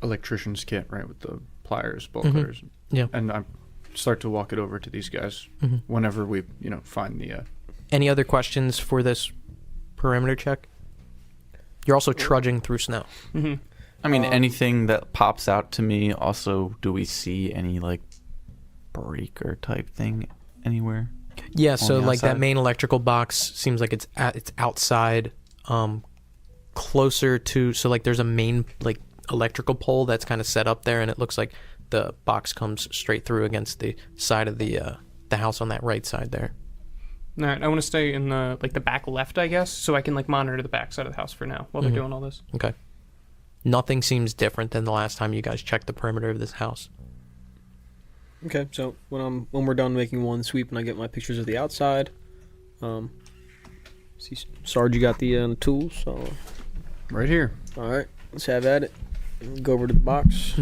electrician's kit, right, with the pliers, bolt cutters. Yeah. And I start to walk it over to these guys whenever we, find the... Any other questions for this perimeter check? You're also trudging through snow. I mean, anything that pops out to me. Also, do we see any like breaker type thing anywhere? Yeah, so the like that outside? main electrical box seems like it's outside, closer to. So like there's a main like electrical pole that's kind of set up there, and it looks like the box comes straight through against the side of the house on that right side there. All right, I want to stay in the back left, I guess, so I can monitor the back side of the house for now while they're doing all this. Okay. Nothing seems different than the last time you guys checked the perimeter of this house. Okay, so when we're done making one sweep and I get my pictures of the outside, see, Sarge, you got the tools. So, Right here. all right, let's have at it. Go over to the box.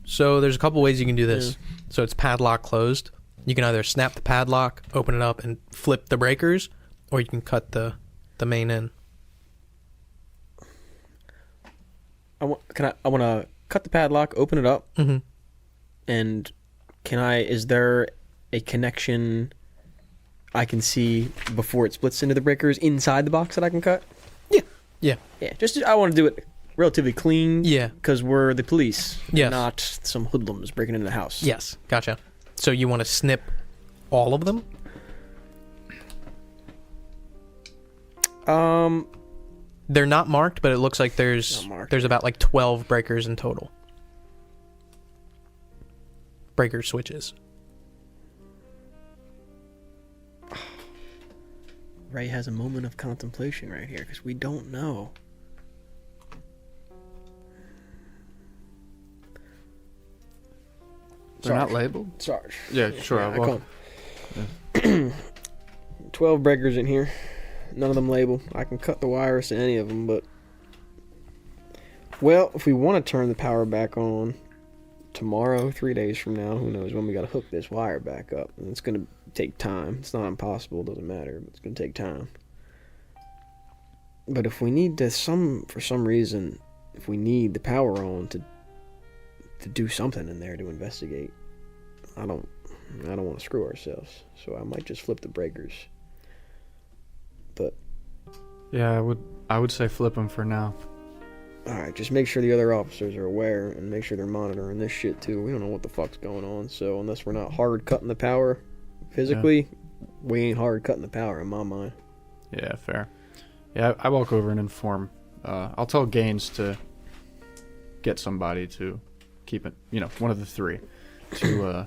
So there's a couple ways you can do this. So it's padlock closed. You can either snap the padlock, open it up, and flip the breakers, or you can cut the main in. I want to cut the padlock, open it up, Mm-hmm. and is there a connection I can see before it splits into the breakers inside the box that I can cut? Yeah. Yeah, I want to do it relatively clean. Yeah. Because we're the police, Yes. not some hoodlums breaking into the house. Yes. Gotcha. So you want to snip all of them? They're not marked, but it looks like there's Not marked. about 12 breakers in total. Breaker switches. Ray has a moment of contemplation right here because we don't know. They're not labeled? Sarge. Yeah, sure. Yeah, I'll walk. 12 breakers in here. None of them labeled. I can cut the wires to any of them, but... Well, if we want to turn the power back on tomorrow, 3 days from now, who knows when we got to hook this wire back up. And it's going to take time. It's not impossible, it doesn't matter, but it's going to take time. But if we need to, for some reason, if we need the power on to do something in there to investigate, I don't want to screw ourselves, so I might just flip the breakers. But Yeah, I would say flip them for now. all right, just make sure the other officers are aware and make sure they're monitoring this shit too. We don't know what the fuck's going on, so unless we're not hard cutting the power physically, we ain't hard cutting the power in my mind. Yeah, fair. Yeah, I walk over and inform. I'll tell Gaines to get somebody to keep it, one of the three, to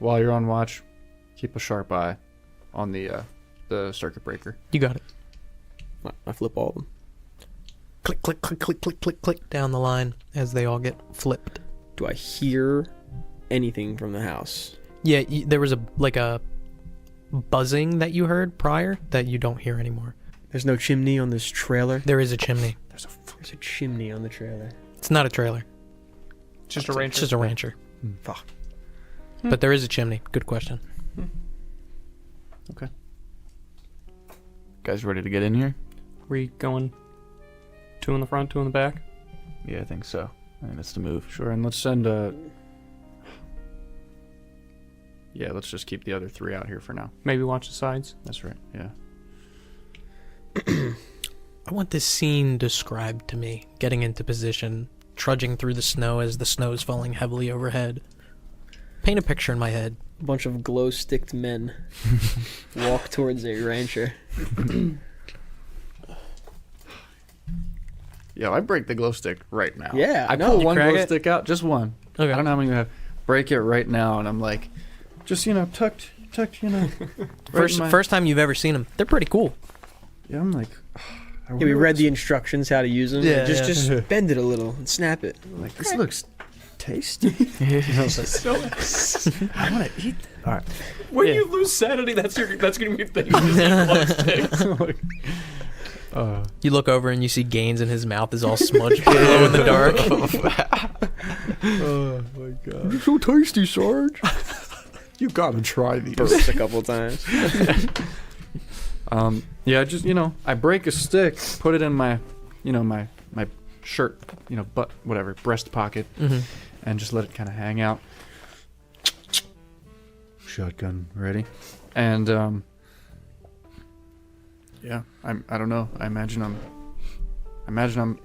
while you're on watch, keep a sharp eye on the circuit breaker. You got it. I flip all of them. Click, click, click, click, click, click, click down the line as they all get flipped. Do I hear anything from the house? Yeah, there was a buzzing that you heard prior that you don't hear anymore. There's no chimney on this trailer. There is a chimney. There's a chimney on the trailer. It's not a trailer. It's just a rancher. It's just a rancher. Fuck. But there is a chimney. Good question. Okay. Guys ready to get in here? We going 2 in the front, 2 in the back? Yeah, I think so. I think that's the move. Sure, and let's send Yeah, let's just keep the other 3 out here for now. Maybe watch the sides. That's right, yeah. I want this scene described to me. Getting into position, trudging through the snow as the snow is falling heavily overhead. Paint a picture in my head. A bunch of glow-sticked men walk towards a rancher. Yo, I break the glow stick right now. Yeah, I no, pull you one crack glow it? stick out, just one. Okay. I don't know how many you have. Break it right now, and I'm like, just, tucked, First time you've ever seen them. They're pretty cool. Yeah, I'm like, Yeah, we read the instructions how to use them. Yeah, just bend it a little and snap it. like, this looks tasty. I want to eat that. All right. When you lose sanity, that's gonna be a thing. You just You look over and you see Gaines and his mouth is all smudged glow in the dark. Oh my god. You're so tasty, Sarge. You gotta try these. Burst a couple times. Yeah, just, I break a stick, put it in my, my shirt, butt, whatever, breast pocket, and just let it kind of hang out. Shotgun ready. And, yeah, I don't know. I imagine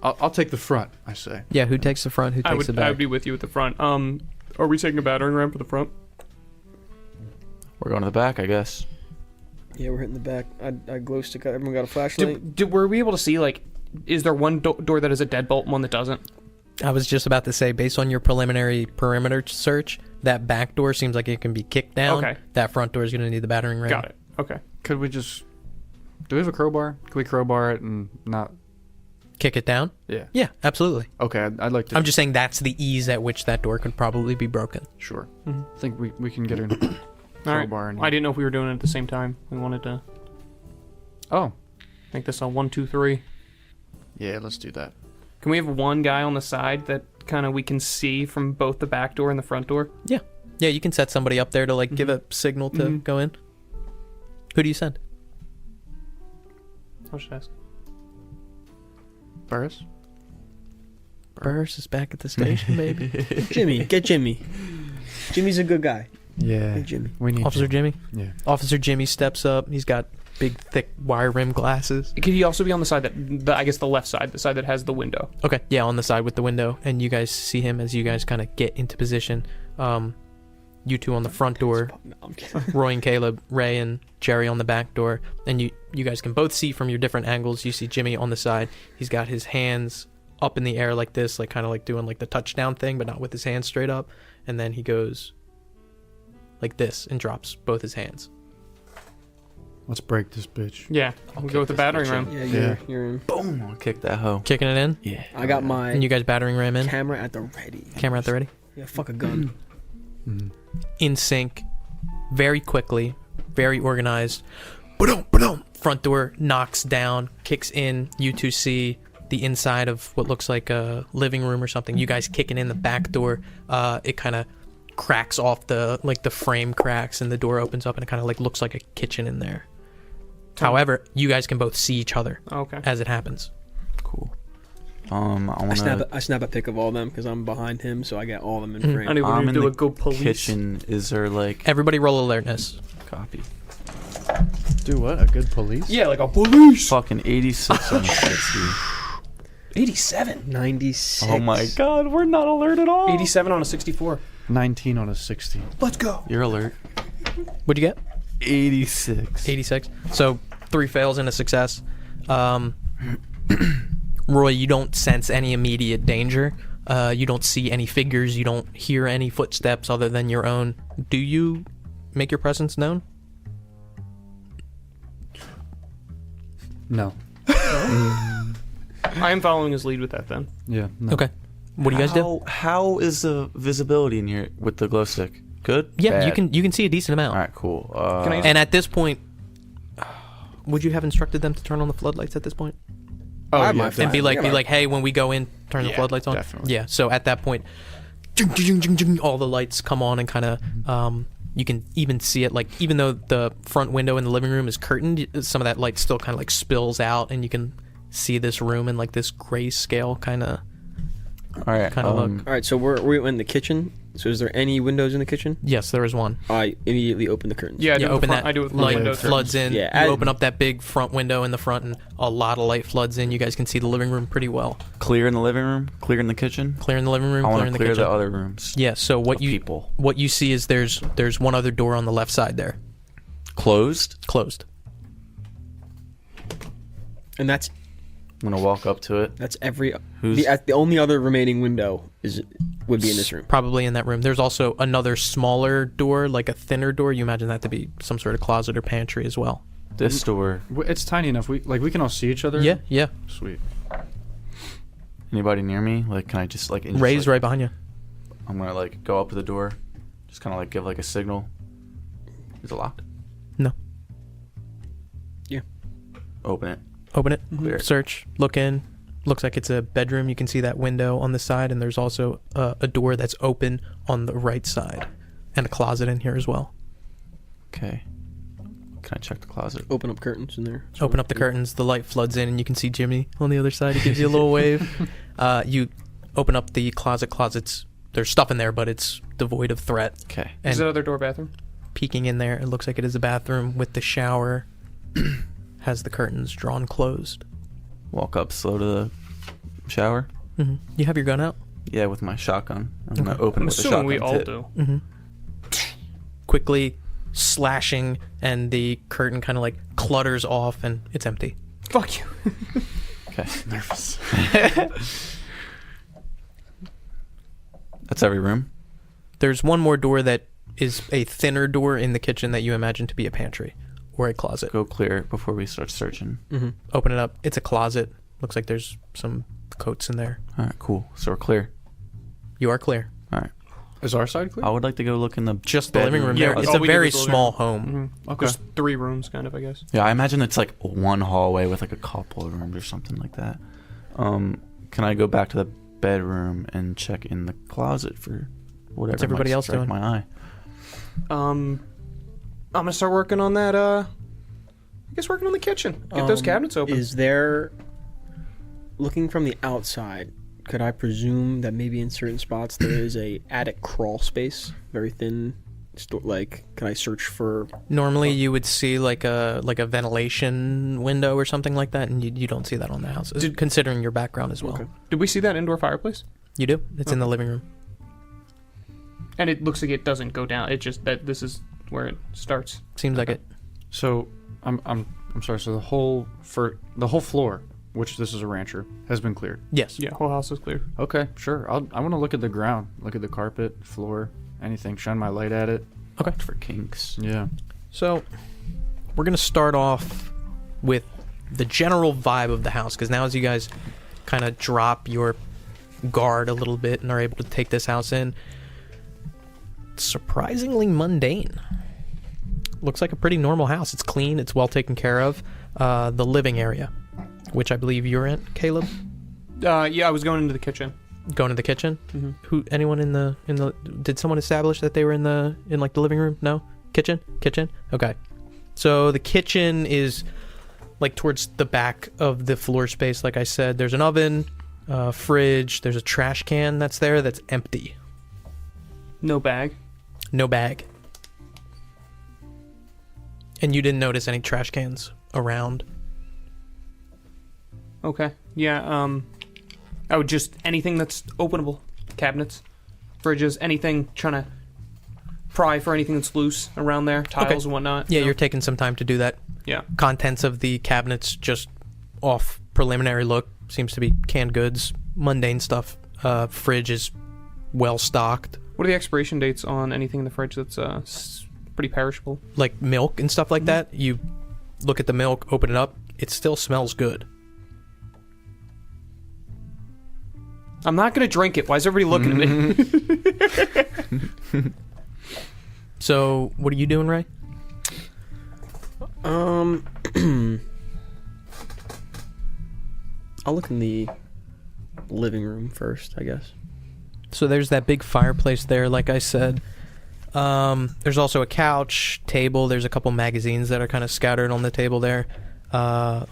I'll take the front, I say. Yeah, who takes the front? Who takes the I back? would be with you at the front. Are we taking a battering ram for the front? We're going to the back, I guess. Yeah, we're hitting the back. I glow stick. Everyone got a flashlight. Were we able to see, is there one door that has a deadbolt and one that doesn't? I was just about to say, based on your preliminary perimeter search, that back door seems like it can be kicked down. Okay. That front door is going to need the battering ram. Got it. Okay. Could we just... Do we have a crowbar? Can we crowbar it and not... Kick it down? Yeah. Yeah, absolutely. Okay, I'd like to... I'm just saying that's the ease at which that door could probably be broken. Sure. Mhm. I think we can get in. All right. Crowbar in I didn't know if we were doing it at the same time. We wanted to Oh. make this a 1, 2, 3. Yeah, let's do that. Can we have one guy on the side that kind of we can see from both the back door and the front door? Yeah, you can set somebody up there to give a signal to go in. Who do you send? I'll just ask. Burris? Burris is back at the station, baby. Jimmy, get Jimmy. Jimmy's a good guy. Yeah. Hey, Jimmy. We need Officer Jimmy. Yeah. Officer Jimmy steps up. He's got big, thick wire rim glasses. Could he also be on the side I guess the left side, the side that has the window? Okay, yeah, on the side with the window, and you guys see him as you guys kind of get into position. You two on the front door, No, I'm kidding. Roy and Caleb, Ray and Jerry on the back door, and you guys can both see from your different angles. You see Jimmy on the side. He's got his hands up in the air like this, kind of doing the touchdown thing, but not with his hands straight up. And then he goes like this and drops both his hands. Let's break this bitch. Yeah, we'll go with the battering ram. Yeah, you're in. Boom! I'll kick that hoe. Kicking it in, Yeah. I got my and you guys battering ram in. camera at the ready. Camera at the ready. Yeah, fuck a gun. In sync, very quickly, very organized. Ba-dum, ba-dum. Front door knocks down, kicks in. You two see the inside of what looks like a living room or something. You guys kicking in the back door. It kind of cracks off the frame cracks, and the door opens up, and it kind of looks like a kitchen in there. However, you guys can both see each other Okay. as it happens. Cool. I I wanna. snap a pic of all of them because I'm behind him, so I get all of them in frame. I need I'm to in do the a go police. kitchen. Is there Everybody roll alertness. copy? Do what? A good police? Yeah, like a police. Fucking 86 on 60. 87. 96. Oh my god, we're not alert at all. 87 on a 64. 19 on a 60. Let's go. You're alert. What'd you get? 86. 86. So 3 fails and a success. Roy, you don't sense any immediate danger. You don't see any figures. You don't hear any footsteps other than your own. Do you make your presence known? No. I am following his lead with that then. Yeah. No. Okay. What do you guys do? How is the visibility in here with the glow stick? Good? Yeah, Bad? you can see a decent amount. All right, cool. Can I use And at this point, would you have instructed them to turn on the floodlights at this point? Oh, I yeah, might And be like, hey, when we go in, turn the Yeah, floodlights on? definitely. Yeah, so at that point, all the lights come on and kind of, you can even see it, like, even though the front window in the living room is curtained, some of that light still kind of, like, spills out, and you can see this room in, like, this grayscale kind of All right. look. All right, so we're in the kitchen. So is there any windows in the kitchen? Yes, there is one. I immediately open the curtains. Yeah, I You do open front, that, I do it with light windows. floods in. Yeah, You open up that big front window in the front, and a lot of light floods in. You guys can see the living room pretty well. Clear in the living room? Clear in the kitchen? Clear in the living room, I clear want in to the clear kitchen. the other rooms. Yeah, so what of you people. what you see is there's one other door on the left side there, Closed? closed. And that's I'm going to walk up to it. every. Who's- The only other remaining window would be in this room. Probably in that room. There's also another smaller door, like a thinner door. You imagine that to be some sort of closet or pantry as well. This door. It's tiny enough. We can all see each other. Yeah. Sweet. Anybody near me? Like, can I just, like... Ray's right behind you. I'm going to, like, go up to the door. Just kind of, like, give, like, a signal. Is it locked? No. Yeah. Open it. Open it. Clear. Search. Look in. Looks like it's a bedroom. You can see that window on the side, and there's also a door that's open on the right side, and a closet in here as well. Okay. Can I check the closet? Open up curtains in there. Open up the curtains. The light floods in, and you can see Jimmy on the other side. He gives you a little wave. You open up the closet. Closets. There's stuff in there, but it's devoid of threat. Okay. And Is that other door bathroom? peeking in there, it looks like it is a bathroom with the shower. Has the curtains drawn closed. Walk up slow to the shower. You have your gun out? Yeah, with my shotgun. I'm going to Okay. open I'm it with the assuming shotgun we all tip. do. Quickly slashing, and the curtain kind of like clutters off, and it's empty. Fuck you. Okay. Nervous. That's every room. There's one more door that is a thinner door in the kitchen that you imagine to be a pantry or a closet. Go clear it before we start searching. Open it up. It's a closet. Looks like there's some coats in there. All right, cool. So we're clear. You are clear. All right. Is our side clear? I would like to go look in the Just the living room. Yeah, There. that's It's all a we did very was the living small room. home. Okay. There's 3 rooms, kind of, I guess. Yeah, I imagine it's like one hallway with like a couple of rooms or something like that. Can I go back to the bedroom and check in the closet for whatever What's everybody might else strike doing? my eye? I'm gonna start working on that. I guess working on the kitchen. Get those cabinets open. Is there, looking from the outside, could I presume that maybe in certain spots there is a attic crawl space, very thin? Like, can I search for? Normally, you would see like a ventilation window or something like that, and you don't see that on the house. Considering your background as well, Okay. Did we see that indoor fireplace? you do. It's in the living room. And it looks like it doesn't go down. It just that this is where it starts. Seems like it. So I'm sorry. So the whole floor, which this is a rancher, has been cleared. Yes. Yeah, whole house is clear. Okay, sure. I want to look at the ground, look at the carpet, floor, anything. Shine my light at it. Okay. For kinks. Yeah. So, we're going to start off with the general vibe of the house, because now as you guys kind of drop your guard a little bit and are able to take this house in, it's surprisingly mundane. Looks like a pretty normal house. It's clean. It's well taken care of. The living area, which I believe you're in, Caleb, Yeah, I was going into the kitchen. going to the kitchen. Mhm. Who? Anyone in the? Did someone establish that they were in the living room? No. Kitchen. Okay. So the kitchen is like towards the back of the floor space. Like I said, there's an oven, fridge. There's a trash can that's there that's empty. No bag. No bag. And you didn't notice any trash cans around. Okay. Yeah. I would just anything that's openable, cabinets, fridges, anything trying to pry for anything that's loose around there, tiles and whatnot. Yeah, you know? you're taking some time to do that. Yeah. Contents of the cabinets just off preliminary look seems to be canned goods, mundane stuff. Fridge is well stocked. What are the expiration dates on anything in the fridge that's pretty perishable. like milk and stuff like that. You look at the milk, open it up, it still smells good. I'm not gonna drink it. Why is everybody looking at me? So, what are you doing, Ray? I'll look in the living room first, I guess. So there's that big fireplace there, like I said. There's also a couch, table. There's a couple magazines that are kind of scattered on the table there.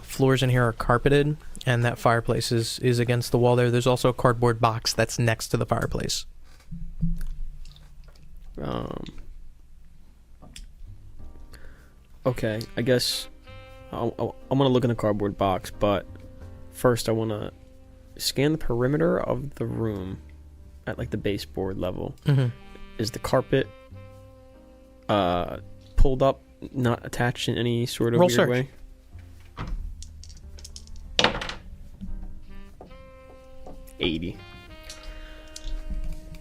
Floors in here are carpeted, and that fireplace is against the wall there. There's also a cardboard box that's next to the fireplace. Okay, I guess I'm gonna look in the cardboard box, but first I want to scan the perimeter of the room at like the baseboard level. Mm-hmm. Is the carpet pulled up, not attached in any sort of Roll weird search. way? $80.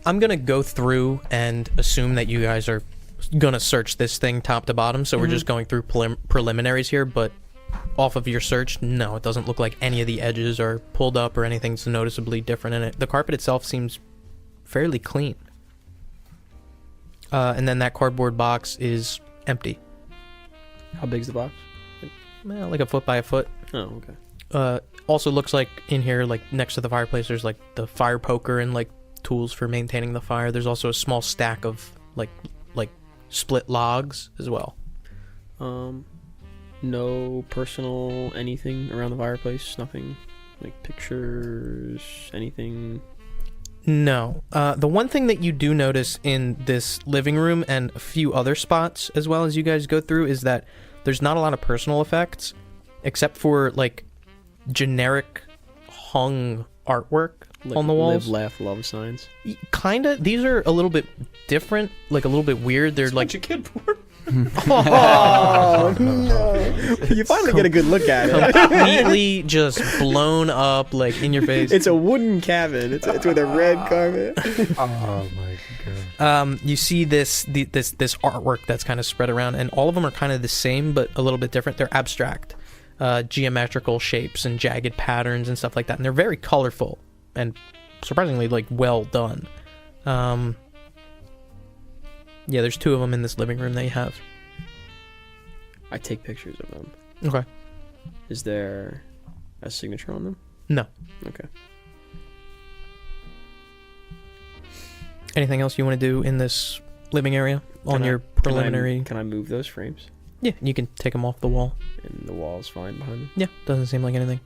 I'm going to go through and assume that you guys are going to search this thing top to bottom, so we're just going through preliminaries here, but off of your search, no, it doesn't look like any of the edges are pulled up or anything's noticeably different in it. The carpet itself seems fairly clean. And then that cardboard box is empty. How big's the box? Well, like a foot by a foot. Oh, okay. Also looks like in here, like next to the fireplace, there's like the fire poker and like tools for maintaining the fire. There's also a small stack of like split logs as well. No personal anything around the fireplace? Nothing? Like pictures? Anything? No. The one thing that you do notice in this living room and a few other spots as well as you guys go through is that there's not a lot of personal effects except for like generic hung artwork on the walls. Live, laugh, love signs. Kinda. These are a little bit different, like a little bit weird. They're like Bunch of kid porn. Oh, no. You finally get a good look at it. completely just blown up, like in your face. It's a wooden cabin. It's with a red carpet. Oh my god. You see this artwork that's kind of spread around, and all of them are kind of the same, but a little bit different. They're abstract, geometrical shapes and jagged patterns and stuff like that, and they're very colorful and surprisingly like well done. Yeah, there's 2 of them in this living room that you have. I take pictures of them. Okay. Is there a signature on them? No. Okay. Anything else you want to do in this living area on your preliminary? Can I move those frames? Yeah, you can take them off the wall. And the wall's fine behind them? Yeah, doesn't seem like anything.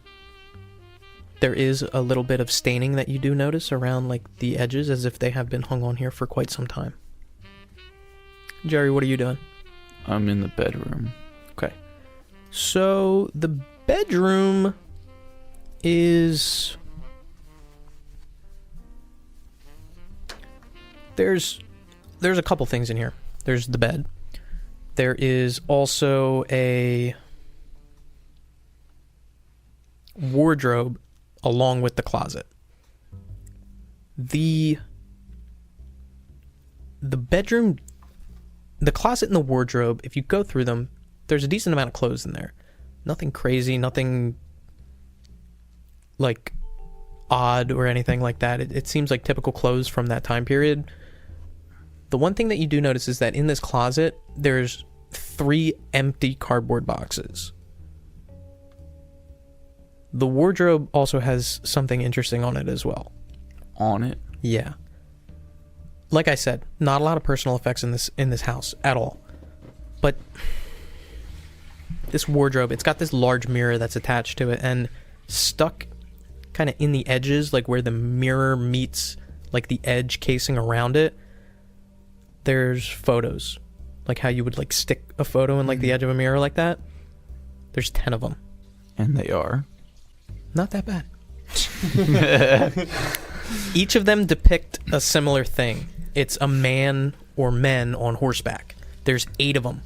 There is a little bit of staining that you do notice around like the edges as if they have been hung on here for quite some time. Jerry, what are you doing? I'm in the bedroom. Okay. So the bedroom is... There's a couple things in here. There's the bed. There is also a wardrobe along with the closet. The bedroom, the closet and the wardrobe, if you go through them, there's a decent amount of clothes in there. Nothing crazy, nothing like odd or anything like that. It seems like typical clothes from that time period. The one thing that you do notice is that in this closet, there's 3 empty cardboard boxes. The wardrobe also has something interesting on it as well. On it? Yeah. Like I said, not a lot of personal effects in this house at all. But this wardrobe, it's got this large mirror that's attached to it, and stuck kind of in the edges, like where the mirror meets like the edge casing around it, there's photos. Like how you would like stick a photo in like the edge of a mirror like that. There's 10 of them. And they are? Not that bad. Each of them depict a similar thing. It's a man or men on horseback. There's 8 of them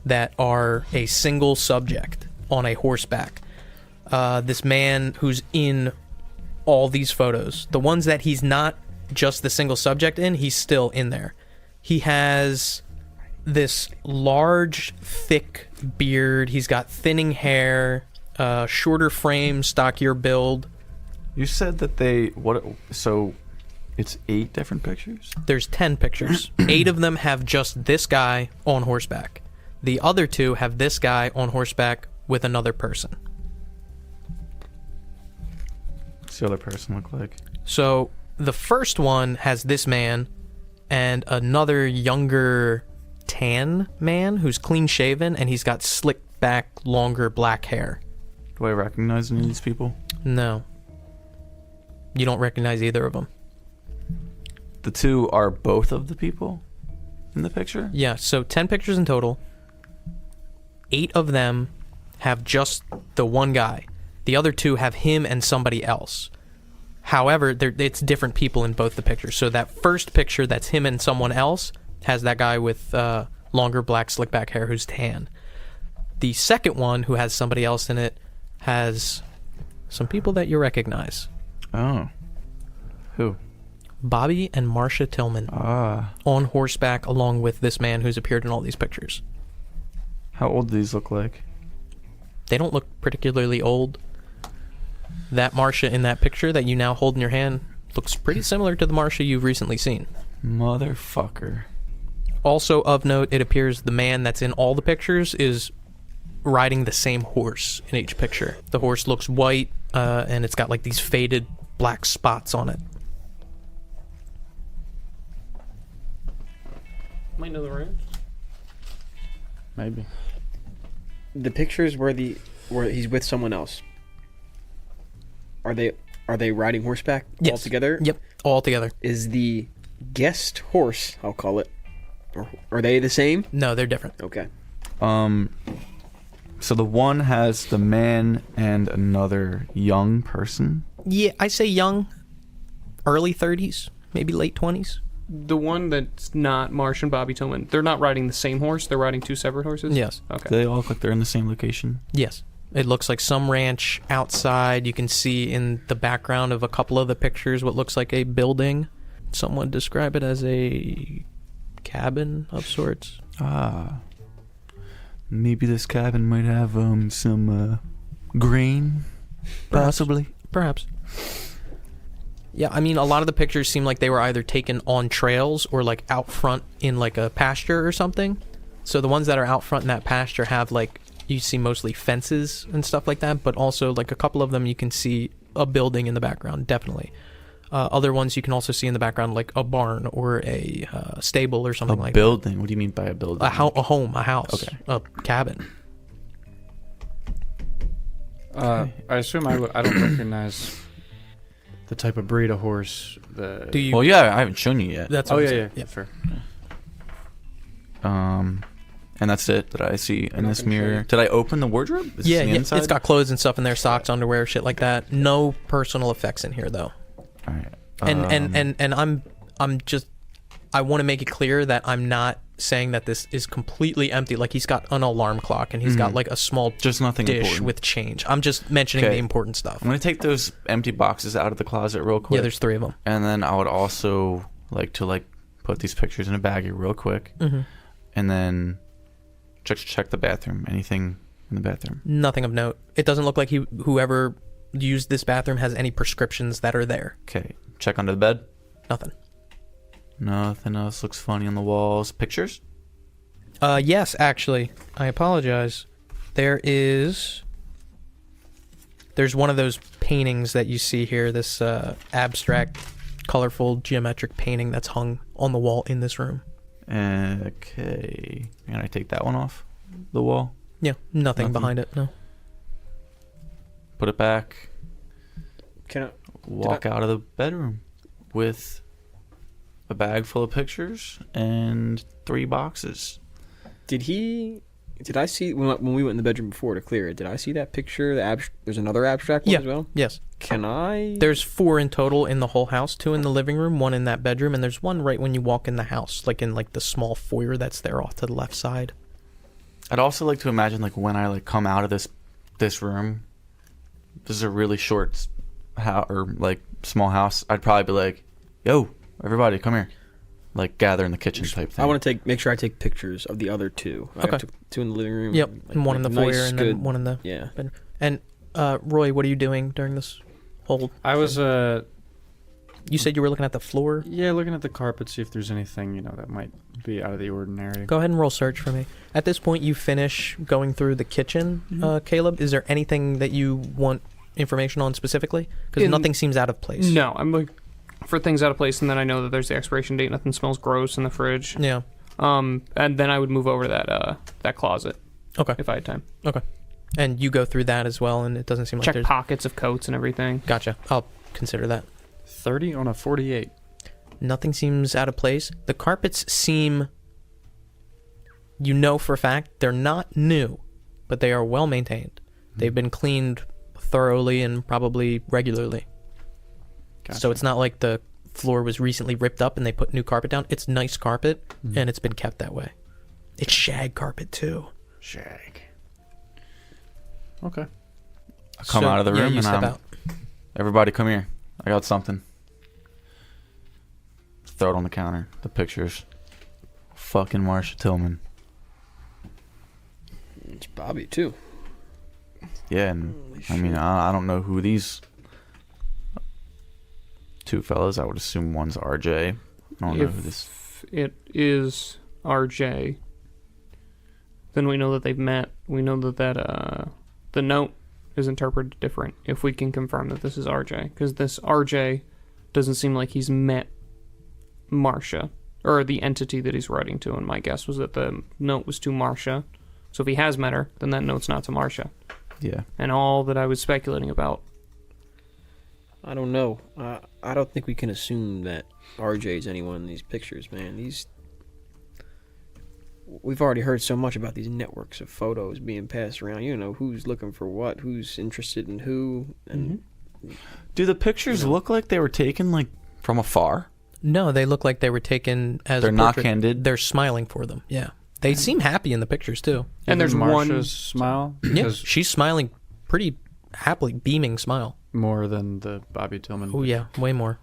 that are a single subject on a horseback. This man who's in all these photos, the ones that he's not just the single subject in, he's still in there. He has this large, thick beard. He's got thinning hair, shorter frame, stockier build. You said that so it's 8 different pictures? There's 10 pictures. 8 of them have just this guy on horseback. The other 2 have this guy on horseback with another person. What's the other person look like? So the first one has this man and another younger tan man who's clean shaven, and he's got slicked back, longer black hair. Do I recognize any of these people? No. You don't recognize either of them. The 2 are both of the people in the picture? Yeah, so 10 pictures in total. 8 of them have just the one guy. The other 2 have him and somebody else. However, it's different people in both the pictures. So that first picture that's him and someone else has that guy with longer black slick back hair who's tan. The second one, who has somebody else in it, has some people that you recognize. Oh. Who? Bobby and Marcia Tillman. Ah. On horseback along with this man who's appeared in all these pictures. How old do these look like? They don't look particularly old. That Marcia in that picture that you now hold in your hand looks pretty similar to the Marcia you've recently seen. Motherfucker. Also of note, it appears the man that's in all the pictures is riding the same horse in each picture. The horse looks white, and it's got like these faded black spots on it. Might know the range. Maybe. The pictures where he's with someone else. Are they riding horseback all together? Yep, all together. Is the guest horse, I'll call it, or are they the same? No, they're different. Okay. So the one has the man and another young person? Yeah, I say young, early 30s, maybe late 20s. The one that's not Marsh and Bobby Tillman, they're not riding the same horse. They're riding 2 separate horses? Yes. Okay. Do they all look like they're in the same location? Yes. It looks like some ranch outside. You can see in the background of a couple of the pictures what looks like a building. Someone describe it as a cabin of sorts. Ah. Maybe this cabin might have some grain, possibly. Perhaps. Yeah, I mean, a lot of the pictures seem like they were either taken on trails or like out front in like a pasture or something. So the ones that are out front in that pasture have like, you see mostly fences and stuff like that, but also like a couple of them you can see a building in the background, definitely. Other ones you can also see in the background like a barn or a stable or something like that. A building? What do you mean by a building? A home, a house, okay. A cabin. I assume I don't recognize the type of breed of horse. Do you? Well, yeah, I haven't shown you yet. That's what yeah, fair. And that's it that I see in this mirror. Did I open the wardrobe? Is yeah, the inside? It's got clothes and stuff in there, socks, underwear, shit like that. No personal effects in here, though. All right. And I'm just, I want to make it clear that I'm not saying that this is completely empty. Like he's got an alarm clock and he's got like a small just nothing dish important with change. I'm just mentioning the important stuff. I'm gonna take those empty boxes out of the closet real quick. Yeah, there's 3 of them. And then I would also like to put these pictures in a baggie real quick, and then check the bathroom. Anything in the bathroom? Nothing of note. It doesn't look like whoever used this bathroom has any prescriptions that are there. Okay. Check under the bed. Nothing. Nothing else looks funny on the walls. Pictures? Yes, actually. I apologize. There's one of those paintings that you see here, this abstract, colorful, geometric painting that's hung on the wall in this room. Okay. Can I take that one off the wall? Yeah, nothing behind it, no. Put it back. Can I walk out of the bedroom with a bag full of pictures and 3 boxes. Did I see when we went in the bedroom before to clear it? Did I see that picture? There's another abstract one as well. Yes. Can I? There's 4 in total in the whole house. 2 in the living room, 1 in that bedroom, and there's 1 right when you walk in the house, like in like the small foyer that's there off to the left side. I'd also like to imagine when I come out of this room. This is a really short house or small house. I'd probably be like, "Yo, everybody, come here." like gather in the kitchen type thing. I want to make sure I take pictures of the other two. I Okay. took two in the living room. Yep, like- and one in the like foyer, nice, and good, then one in the. Yeah. And Roy, what are you doing during this whole? I was You said you were looking at the floor. looking at the carpet, see if there's anything that might be out of the ordinary. Go ahead and roll search for me. At this point, you finish going through the kitchen, Caleb. Is there anything that you want information on specifically? Because nothing seems out of place. No, I'm looking for things out of place, and then I know that there's the expiration date. Nothing smells gross in the fridge. Yeah. And then I would move over to that closet. Okay. If I had time. Okay. And you go through that as well, and it doesn't seem like Check there's. pockets of coats and everything. Gotcha. I'll consider that. 30 on a 48. Nothing seems out of place. The carpets seem. You know for a fact they're not new, but they are well maintained. They've been cleaned thoroughly and probably regularly. Gotcha. So it's not like the floor was recently ripped up and they put new carpet down. It's nice carpet, and it's been kept that way. It's shag carpet too. Shag. Okay. I come out of the room you and step I'm. out. Everybody, come here. I got something. Throw it on the counter. The pictures. Fucking Marsha Tillman. It's Bobby too. Yeah, and I mean, I don't know who these two fellas. I would assume one's RJ. I don't know who this. If it is RJ, then we know that they've met. We know that the note is interpreted different if we can confirm that this is RJ. Because this RJ doesn't seem like he's met Marsha, or the entity that he's writing to, and my guess was that the note was to Marsha. So if he has met her, then that note's not to Marsha. Yeah. And all that I was speculating about. I don't know. I don't think we can assume that RJ's anyone in these pictures, man. We've already heard so much about these networks of photos being passed around. You know, who's looking for what, who's interested in who, and Do the pictures look like they were taken like from afar? No, they look like they were taken as They're a not portrait. candid? They're smiling for them. Yeah. They seem happy in the pictures too. And there's Marsha's one smile. Yeah, Because she's smiling pretty happily, beaming smile. more than the Bobby Tillman. Oh yeah, way more.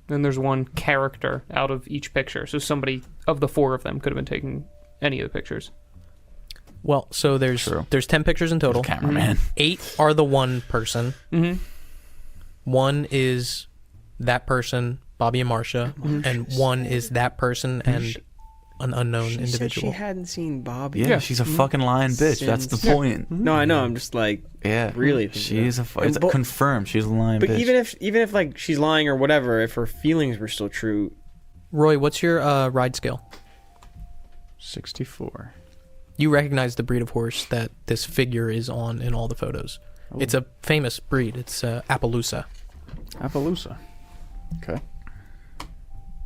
And there's one character out of each picture. So somebody of the four of them could have been taking any of the pictures. Well, so there's True. 10 pictures in total. Cameraman. 8 are the one person. Mm-hmm. 1 is that person, Bobby and Marsha, and 1 is that person and an unknown she said individual. she hadn't seen Bobby. Yeah, she's a fucking lying bitch. That's the point. No, I know. I'm just like, Yeah. really. She's thinking it's that. confirmed. She's a lying But bitch. even if like she's lying or whatever, if her feelings were still true, Roy, what's your ride scale? 64. You recognize the breed of horse that this figure is on in all the photos. Oh. It's a famous breed. It's Appaloosa. Appaloosa. Okay.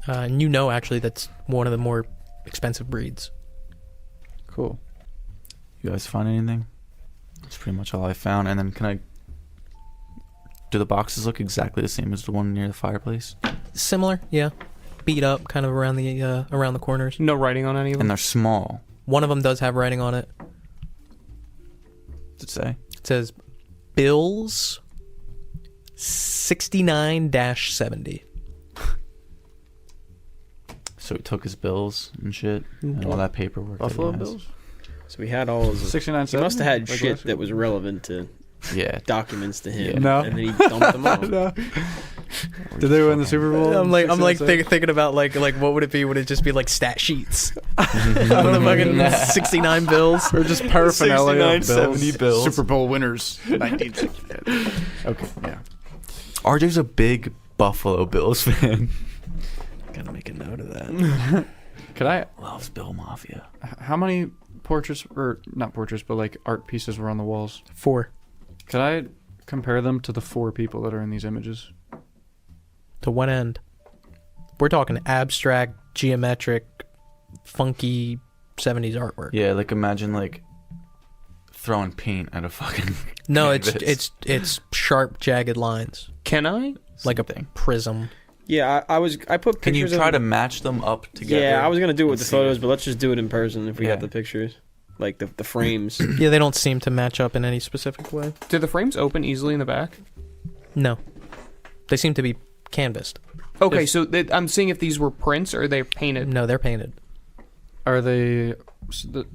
And you know, actually, that's one of the more expensive breeds. Cool. You guys find anything? That's pretty much all I found. And then do the boxes look exactly the same as the one near the fireplace? Similar, yeah. Beat up, kind of around the corners. No writing on any of them. And they're small. One of them does have writing on it. Does it say? It says Bills 69-70. So he took his bills and shit and all that paperwork. that he Buffalo has. Bills? so we had all his. 69. He must have had shit that was relevant to Yeah. documents to him. Yeah. No. And then he dumped them all. No. Did they win the Super Bowl? I'm like 69? thinking about like what would it be? Would it just be like stat sheets? Out of the fucking 69 Bills. Or just paraphernalia of 70 bills. Super Bowl winners. 1960. Okay, yeah. RJ's a big Buffalo Bills fan. Gotta make a note of that. Could I? Loves Bill Mafia. How many portraits, or not portraits, but like art pieces were on the walls? 4. Could I compare them to the 4 people that are in these images? To what end? We're talking abstract, geometric, funky 70s artwork. Yeah, like imagine like throwing paint at a fucking No, canvas. it's sharp, jagged lines, Can I? like a Thing. prism. Yeah, I put pictures. Can you of try them. to match them up together? Yeah, I was gonna do it with and the see photos, it? but let's just do it in person if we have Yeah. the pictures, like the frames. Yeah, they don't seem to match up in any specific way. Do the frames open easily in the back? No, they seem to be canvassed. Okay, so I'm seeing if these were prints or they're painted. No, they're painted. Are they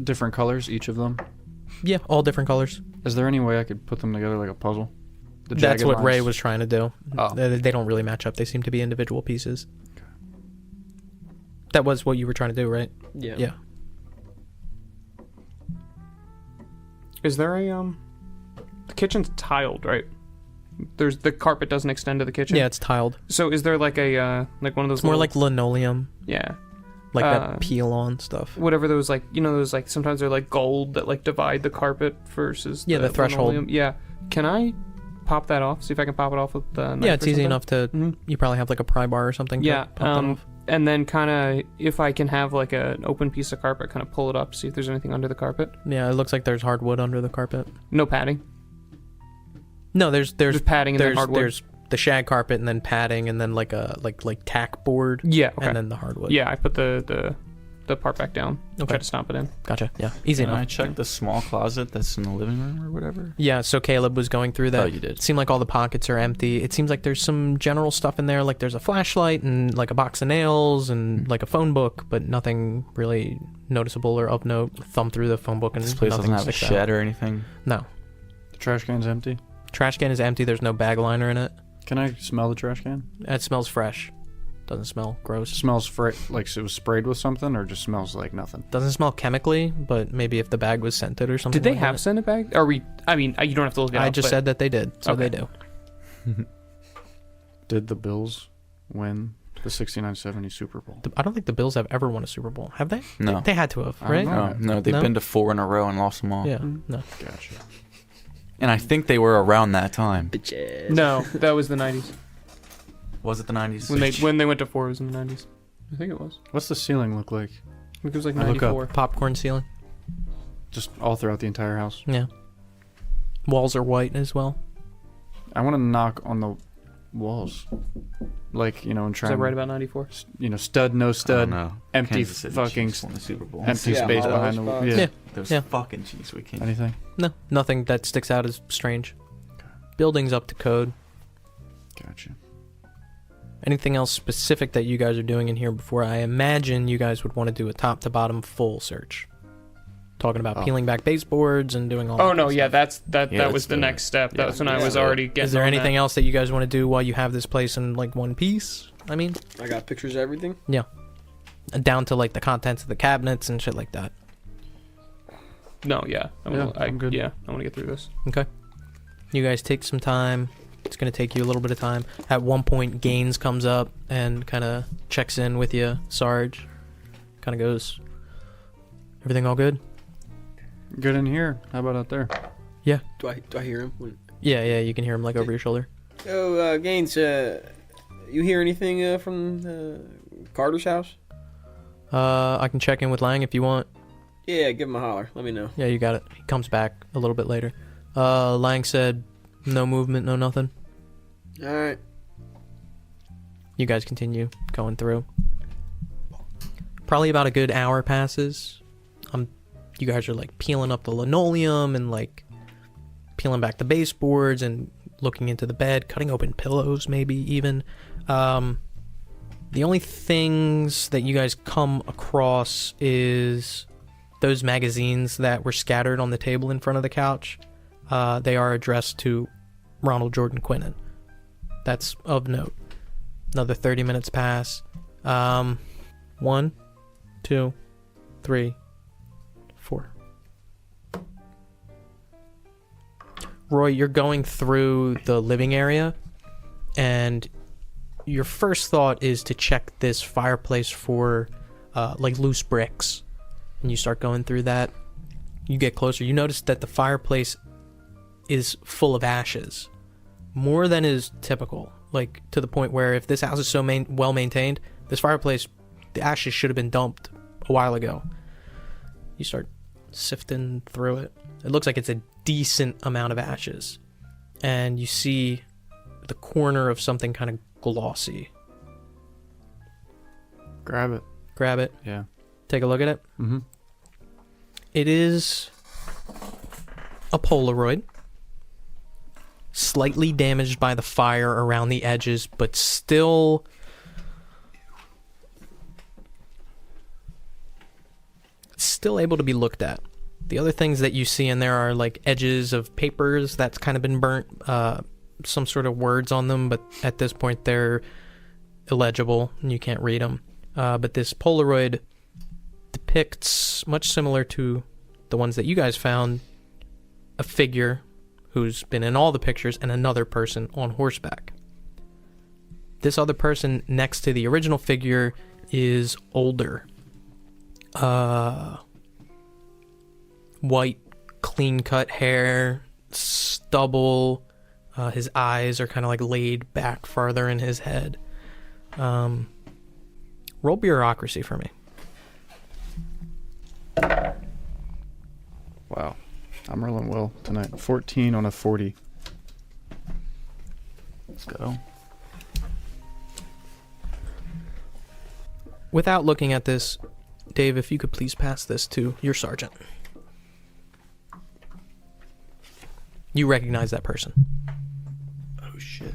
different colors, each of them? Yeah, all different colors. Is there any way I could put them together like a puzzle? The That's jagged what lines? Ray was trying to do. Oh. They don't really match up. They seem to be individual pieces. That was what you were trying to do, right? Yeah. Yeah. Is there a the kitchen's tiled, right? There's the carpet doesn't extend to the kitchen. Yeah, it's tiled. So is there like a like one of those? It's more little- like linoleum, yeah, like Uh, that peel-on stuff. whatever those like those like sometimes they're like gold that like divide the carpet versus Yeah, the threshold. linoleum. Yeah, can I pop that off? See if I can pop it off with the knife Yeah, it's or easy something? enough to. Mhm. You probably have like a pry bar or something. To Yeah, pop that off. and then kind of if I can have like an open piece of carpet, kind of pull it up, see if there's anything under the carpet. Yeah, it looks like there's hardwood under the carpet. No padding. No, there's There's padding and then hardwood. there's the shag carpet and then padding and then like a like tack board Yeah. Okay. and then the hardwood. Yeah, I put the part back down. Okay. Try to stomp it in. Gotcha. Yeah, easy Can enough. I check the small closet that's in the living room or whatever? Yeah, so Caleb was going through that. Oh, you did. It seemed like all the pockets are empty. It seems like there's some general stuff in there, like there's a flashlight and like a box of nails and like a phone book, but nothing really noticeable or of note. Thumb through the phone book and This place nothing doesn't have a sticks shed out. or anything. No. The trash can's empty. Trash can is empty. There's no bag liner in it. Can I smell the trash can? It smells fresh. Doesn't smell It gross. smells like it was sprayed with something, or just smells like nothing. Doesn't smell chemically, but maybe if the bag was scented or something. Did they like have that. scented bag? Are we? I mean, you don't have to look it up. I just but- said that they did, so Okay. they do. Did the Bills win the 69-70 Super Bowl? I don't think the Bills have ever won a Super Bowl. Have they? No. They had to have, I don't right? know. No, they've No? been to 4 in a row and lost them all. Yeah. No. Gotcha. And I think they were around that time. Bitches. No, that was the 90s. Was it the 90s? When they went to 4, it was in the 90s. I think it was. What's the ceiling look like? I think it was like I look up. 94. Popcorn ceiling. Just all throughout the entire house. Yeah. Walls are white as well. I want to knock on the walls, like and Is try. that and, right about 94? Stud, no stud, No. empty Kansas City fucking Chiefs won the Super Bowl. empty Yeah, space all behind the those wall. spots. Yeah. Those Yeah. fucking Chiefs we can't. Anything? No, nothing that sticks out as strange. Building's up to code. Gotcha. Anything else specific that you guys are doing in here before? I imagine you guys would want to do a top to bottom full search. Talking about Oh. peeling back baseboards and doing all Oh that no, good yeah, stuff. that Yeah, was let's the do next it. step. Yeah. That's when I Yeah. was already getting. Is there on anything that. else that you guys want to do while you have this place in like one piece? I mean, I got pictures of everything. down to like the contents of the cabinets and shit like that. No, yeah, I'm good. Yeah, I want to get through this. Okay. You guys take some time. It's going to take you a little bit of time. At one point, Gaines comes up and kind of checks in with you, Sarge. Kind of goes, everything all good? Good in here. How about out there? Do I hear him? Yeah, you can hear him like over your shoulder. Oh, Gaines, you hear anything from Carter's house? I can check in with Lang if you want. Yeah, give him a holler. Let me know. Yeah, you got it. He comes back a little bit later. Lang said, no movement, no nothing. All right. You guys continue going through. Probably about a good hour passes. You guys are like peeling up the linoleum and like peeling back the baseboards and looking into the bed, cutting open pillows, maybe even. The only things that you guys come across is those magazines that were scattered on the table in front of the couch. They are addressed to Ronald Jordan Quinnen. That's of note. Another 30 minutes pass. 1, 2, 3, 4. Roy, you're going through the living area, and your first thought is to check this fireplace for like loose bricks. And you start going through that. You get closer. You notice that the fireplace is full of ashes. More than is typical. Like, to the point where if this house is so well maintained, this fireplace, the ashes should have been dumped a while ago. You start sifting through it. It looks like it's a decent amount of ashes. And you see the corner of something kind of glossy. Grab it. Grab it. Yeah. Take a look at it. Mm-hmm. It is a Polaroid. Slightly damaged by the fire around the edges, but still it's still able to be looked at. The other things that you see in there are like edges of papers that's kind of been burnt, some sort of words on them, but at this point they're illegible and you can't read them. But this Polaroid depicts, much similar to the ones that you guys found, a figure who's been in all the pictures and another person on horseback. This other person next to the original figure is older. White, clean-cut hair, stubble. His eyes are kind of like laid back farther in his head. Roll bureaucracy for me. Wow. I'm rolling well tonight. 14 on a 40. Let's go. Without looking at this, Dave, if you could please pass this to your sergeant. You recognize that person. Oh, shit.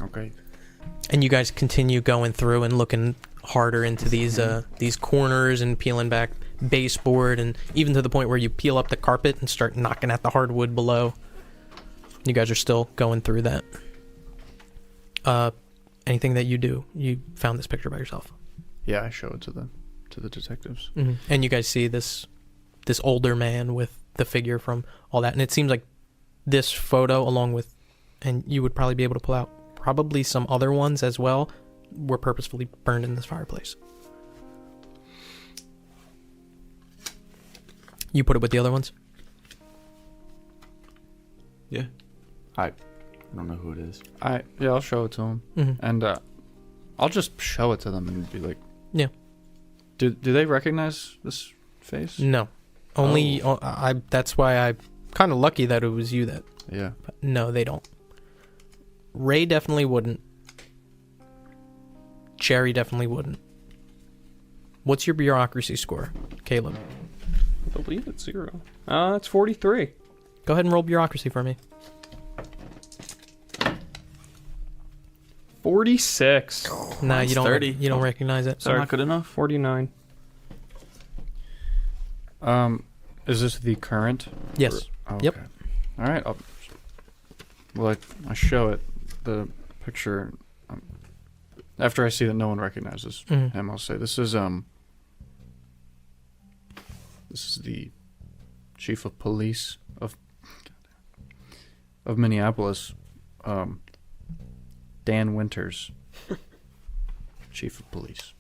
Okay. And you guys continue going through and looking harder into these corners and peeling back baseboard, and even to the point where you peel up the carpet and start knocking at the hardwood below. You guys are still going through that. Anything that you do, you found this picture by yourself. Yeah, I show it to the detectives. Mm-hmm. And you guys see this older man with the figure from all that, and it seems like this photo, along with, and you would probably be able to pull out probably some other ones as well, were purposefully burned in this fireplace. You put it with the other ones? Yeah. I don't know who it is. I'll show it to them. Mm-hmm. And I'll just show it to them and be like, yeah. Do they recognize this face? No. Only that's why I'm kind of lucky that it was you that. Yeah. But no, they don't. Ray definitely wouldn't. Cherry definitely wouldn't. What's your bureaucracy score, Caleb? I believe it's 0. It's 43. Go ahead and roll bureaucracy for me. 46. Nah, you don't. 30. You don't recognize it. Is that not good enough? 49. Is this the current? Yes. Oh, Yep. okay. All right. I show it the picture. After I see that no one recognizes him, I'll say this is the chief of police of Minneapolis, Dan Winters, chief of police.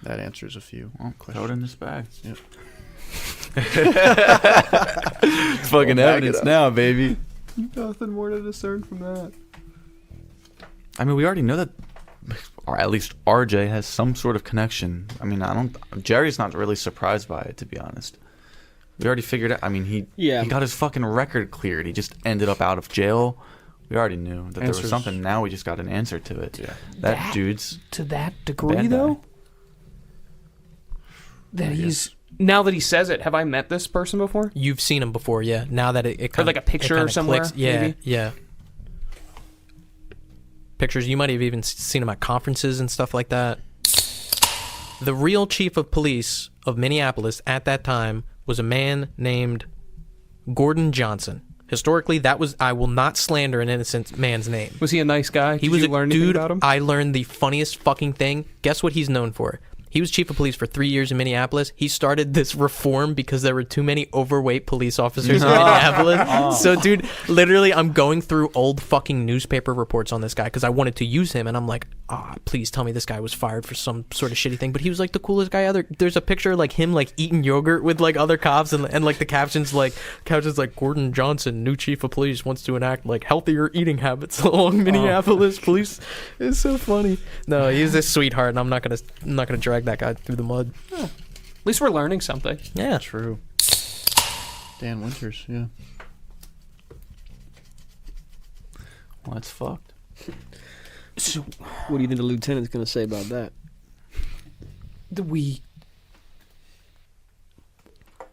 That answers a few. Well, throw it in this bag. Yep. It's fucking evidence now, baby. Nothing more to discern from that. I mean, we already know that, or at least RJ has some sort of connection. I mean, Jerry's not really surprised by it, to be honest. We already figured out. I mean, he got his fucking record cleared. He just ended up out of jail. We already knew that there was something. Now we just got an answer to it. Yeah. That dude's to that degree, bad though. guy. That he's now that he says it, have I met this person before? You've seen him before, yeah. Now that it or like a picture or somewhere, clicks. Yeah, maybe? yeah. Pictures. You might have even seen him at conferences and stuff like that. The real chief of police of Minneapolis at that time was a man named Gordon Johnson. Historically, that was, I will not slander an innocent man's name. Was he a nice guy? He was a learn dude. about him? I learned the funniest fucking thing. Guess what he's known for? He was chief of police for 3 years in Minneapolis. He started this reform because there were too many overweight police officers in Minneapolis. So, dude, literally, I'm going through old fucking newspaper reports on this guy because I wanted to use him, and I'm like, please tell me this guy was fired for some sort of shitty thing. But he was like the coolest guy ever. There's a picture like him like eating yogurt with like other cops, and like the captions like Gordon Johnson, new chief of police, wants to enact like healthier eating habits along Minneapolis police. It's so funny. No, he's a sweetheart, and I'm not gonna drag that guy through the mud. Oh. At least we're learning something. Yeah, true. Dan Winters, yeah. Well, that's fucked. So, what do you think the lieutenant's going to say about that?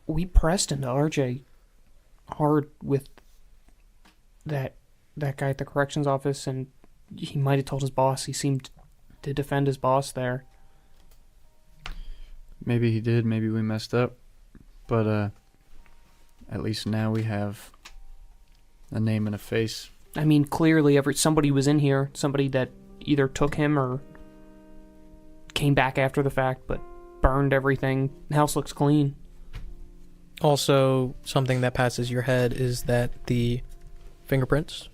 we pressed into RJ hard with that guy at the corrections office, and he might have told his boss. He seemed to defend his boss there. Maybe he did. Maybe we messed up. But at least now we have a name and a face. I mean, clearly somebody was in here, somebody that either took him or came back after the fact, but burned everything. The house looks clean. Also, something that passes your head is that the fingerprints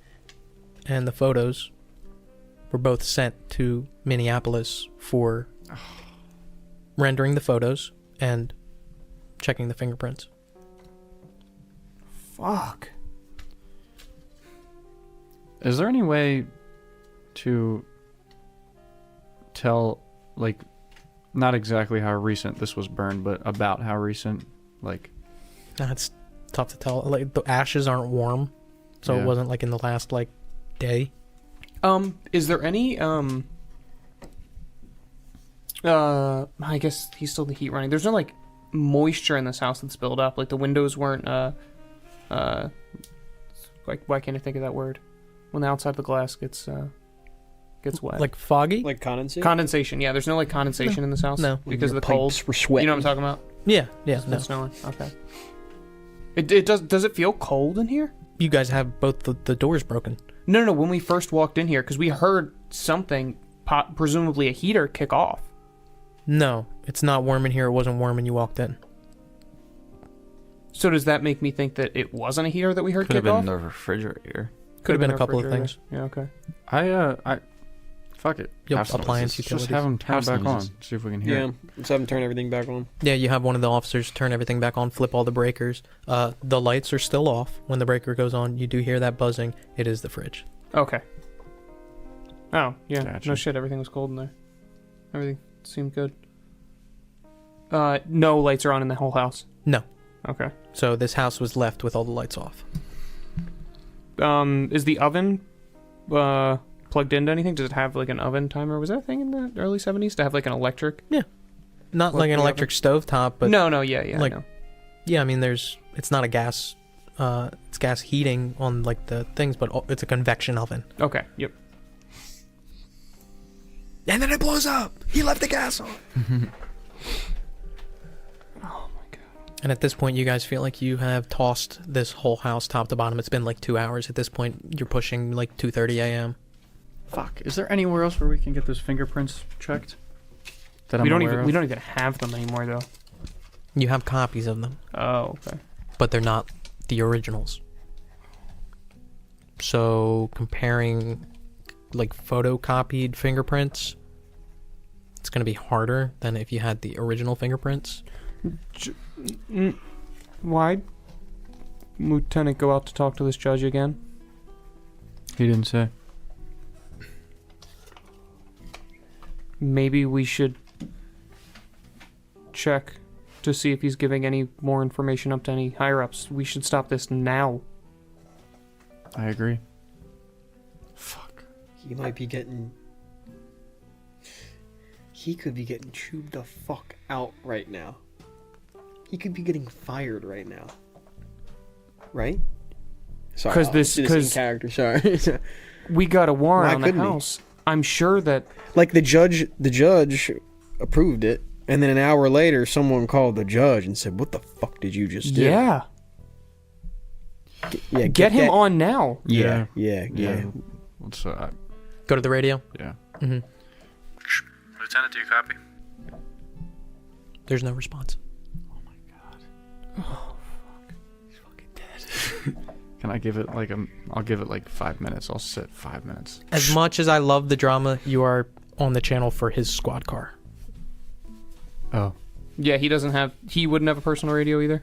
and the photos were both sent to Minneapolis for rendering the photos and checking the fingerprints. Fuck. Is there any way to tell, like, not exactly how recent this was burned, but about how recent, like... That's tough to tell. Like, the ashes aren't warm, so Yeah. it wasn't, like, in the last, like, day. Is there any, I guess he's still the heat running. There's no, like, moisture in this house that's built up. Like, the windows weren't, like, why can't I think of that word? When the outside of the glass gets wet. Like, foggy? Like condensate? Condensation, yeah. There's no, like, condensation in this house? No. Because of the Your cold? pipes were sweating. You know what I'm talking about? Yeah, no. It's snowing. Okay. It does it feel cold in here? You guys have both the doors broken. No. When we first walked in here, because we heard something, presumably a heater, kick off. No, it's not warm in here. It wasn't warm when you walked in. So does that make me think that it wasn't a heater that we heard Could have kick been off? the refrigerator. Could have been a a couple of refrigerator. things. Yeah, okay. I fuck it. Yep, House appliance noises. utilities. Just have them turn House back noises. on. See if we can hear Yeah, it. let's have them turn everything back on. Yeah, you have one of the officers turn everything back on, flip all the breakers. The lights are still off. When the breaker goes on, you do hear that buzzing. It is the fridge. Okay. Oh, yeah. Gotcha. No shit, everything was cold in there. Everything seemed good. No lights are on in the whole house. No. Okay. So this house was left with all the lights off. Is the oven plugged into anything? Does it have like an oven timer? Was that a thing in the early 70s to have like an electric? Not like an the electric stovetop, but no, yeah, like- I know. yeah, I mean, it's not a gas. It's gas heating on like the things, but it's a convection oven. Okay, yep. And then it blows up. He left the gas on. And at this point, you guys feel like you have tossed this whole house top to bottom. It's been like 2 hours. At this point, you're pushing like 2:30 a.m. Fuck. Is there anywhere else where we can get those fingerprints checked? That We I'm don't aware even of? have them anymore though. You have copies of them, Oh, okay. but they're not the originals. So comparing like photocopied fingerprints, it's going to be harder than if you had the original fingerprints. Why'd Lieutenant go out to talk to this judge again? He didn't say. Maybe we should check to see if he's giving any more information up to any higher-ups. We should stop this now. I agree. Fuck. He might be getting... He could be getting chewed the fuck out right now. He could be getting fired right now. Right? Sorry. 'Cause I'll this- do in 'cause- character, sorry. We got a warrant Why on the couldn't he? house. I'm sure that... Like the judge approved it, and then an hour later someone called the judge and said, "What the fuck did you just do?" Yeah. Yeah, Get him that- on now. Yeah. Let's, Go to the radio. yeah. Mm-hmm. Lieutenant, do you copy? There's no response. Can I give it like I'll give it like 5 minutes. I'll sit 5 minutes. As much as I love the drama, you are on the channel for his squad car. Oh. Yeah, he wouldn't have a personal radio either.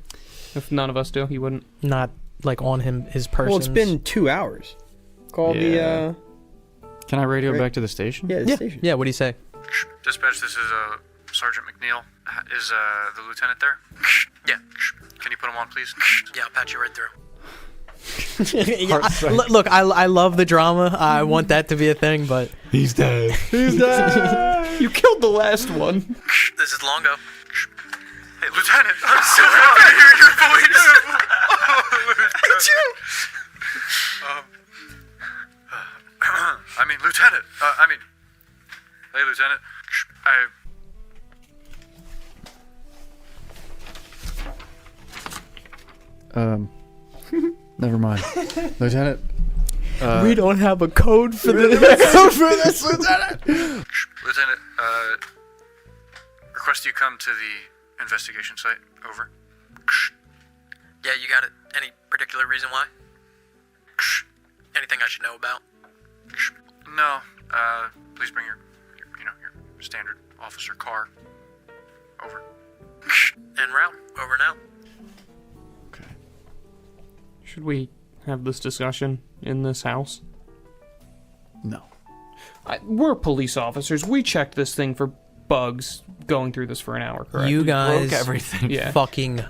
If none of us do, he wouldn't. Not like on him, his person. Well, it's been 2 hours. Call Yeah. the Can I radio Right. back to the station? the Yeah, station. yeah. What do you say? Dispatch, this is Sergeant McNeil. Is the lieutenant there? Yeah. Can you put him on, please? Yeah, I'll patch you right through. Yeah, look, I love the drama. I want that to be a thing, but He's dead. You killed the last one. This is Longo. Hey, Lieutenant. Lieutenant, I'm so happy to hear your voice. I mean, Lieutenant. Hey, Lieutenant. Never mind. Lieutenant. We don't have a code for this. Lieutenant. Lieutenant, request you come to the investigation site. Over. Yeah, you got it. Any particular reason why? Anything I should know about? No. Please bring your standard officer car. Over. En route. Over now. Should we have this discussion in this house? No. We're police officers. We checked this thing for bugs going through this for an hour, correct? You guys Broke everything. Yeah. fucking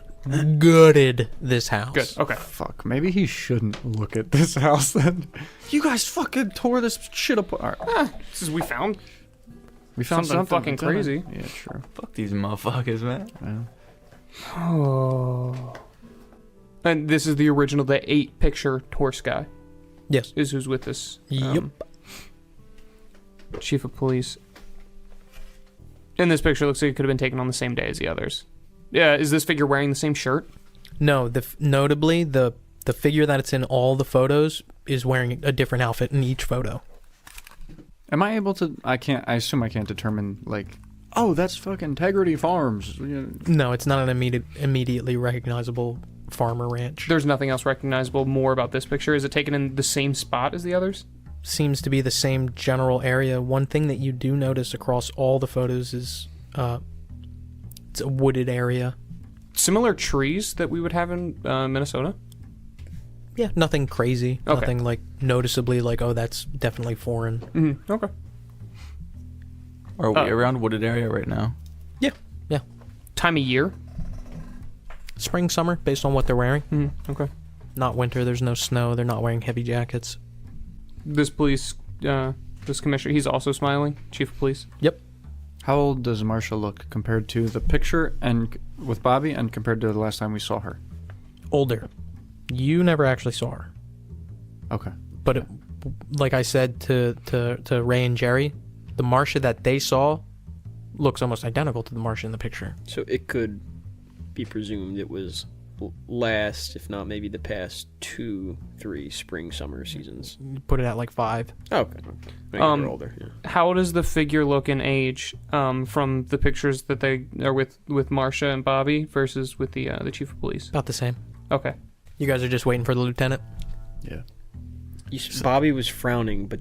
gutted this house. Good. Okay. Fuck. Maybe he shouldn't look at this house then. You guys fucking tore this shit apart. This is we found Something something fucking Lieutenant. crazy. Yeah, true. Fuck these motherfuckers, man. Yeah. Oh. And this is the original, the 8-picture horse guy. Yes. Is who's with this. Yep. Chief of police. In this picture, it looks like it could have been taken on the same day as the others. Yeah, is this figure wearing the same shirt? No, notably, the figure that it's in all the photos is wearing a different outfit in each photo. Am I able to? I assume I can't determine, like, oh, that's fucking Integrity Farms. No, it's not an immediately recognizable farmer ranch. There's nothing else recognizable more about this picture. Is it taken in the same spot as the others? Seems to be the same general area. One thing that you do notice across all the photos is it's a wooded area. Similar trees that we would have in Minnesota? Yeah, nothing crazy. Okay. Nothing like noticeably like, oh, that's definitely foreign. Mm-hmm. Okay. Are we around wooded area right now? Yeah. Time of year? Spring, summer, based on what they're wearing. Mm-hmm. Okay. Not winter. There's no snow. They're not wearing heavy jackets. This police, this commissioner, he's also smiling. Chief of police. Yep. How old does Marsha look compared to the picture and with Bobby and compared to the last time we saw her? Older. You never actually saw her. Okay. But like I said to Ray and Jerry, the Marsha that they saw looks almost identical to the Marsha in the picture. So it could be presumed it was last, if not maybe the past 2-3 spring summer seasons. Put it at like 5. Okay. Maybe they're older. Yeah. How does the figure look in age from the pictures that they are with Marsha and Bobby versus with the chief of police? About the same. Okay. You guys are just waiting for the lieutenant? Yeah. Bobby was frowning, but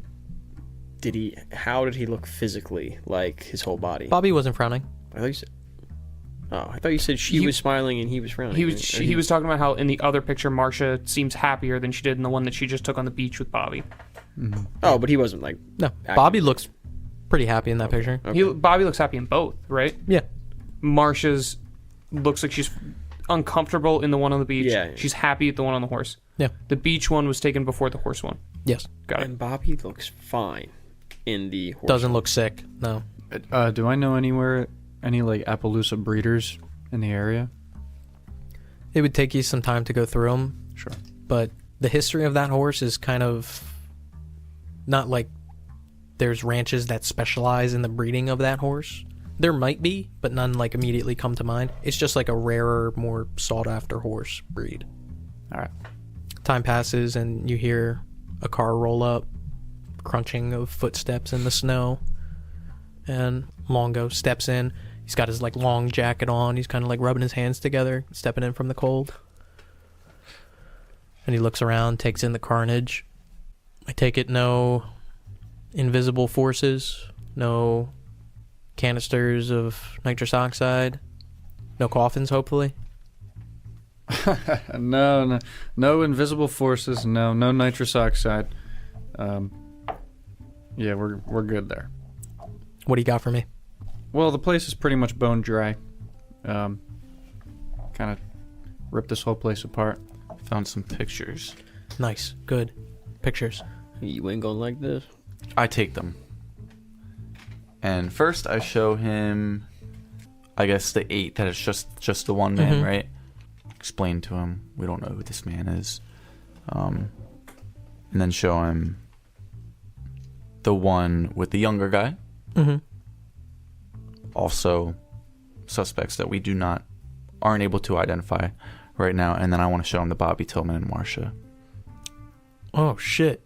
how did he look physically, like his whole body? Bobby wasn't frowning. I thought you said she was smiling and he was frowning. He was talking about how in the other picture Marsha seems happier than she did in the one that she just took on the beach with Bobby. Mm-hmm. Oh, but he wasn't like... No, Bobby looks pretty happy in that picture. Okay. Bobby looks happy in both, right? Yeah. Marsha's looks like she's uncomfortable in the one on the beach. Yeah. She's happy at the one on the horse. Yeah. The beach one was taken before the horse one. Yes. Got it. And Bobby looks fine in the horse. Doesn't look sick. No. Do I know any like Appaloosa breeders in the area? It would take you some time to go through them. Sure. But the history of that horse is kind of not like there's ranches that specialize in the breeding of that horse. There might be, but none like immediately come to mind. It's just like a rarer, more sought after horse breed. All right. Time passes and you hear a car roll up, crunching of footsteps in the snow, and Longo steps in. He's got his like long jacket on. He's kind of like rubbing his hands together, stepping in from the cold. And he looks around, takes in the carnage. I take it no invisible forces, no canisters of nitrous oxide, no coffins, hopefully. No invisible forces. No nitrous oxide. Yeah, we're good there. What do you got for me? Well, the place is pretty much bone dry. Kind of ripped this whole place apart. Found some pictures. Nice, good pictures. You ain't gonna like this. I take them. And first I show him I guess the 8 that it's just the one man, right? Explain to him we don't know who this man is, and then show him the one with the younger guy. Also, suspects that we aren't able to identify right now, and then I want to show him the Bobby Tillman and Marsha. Oh shit.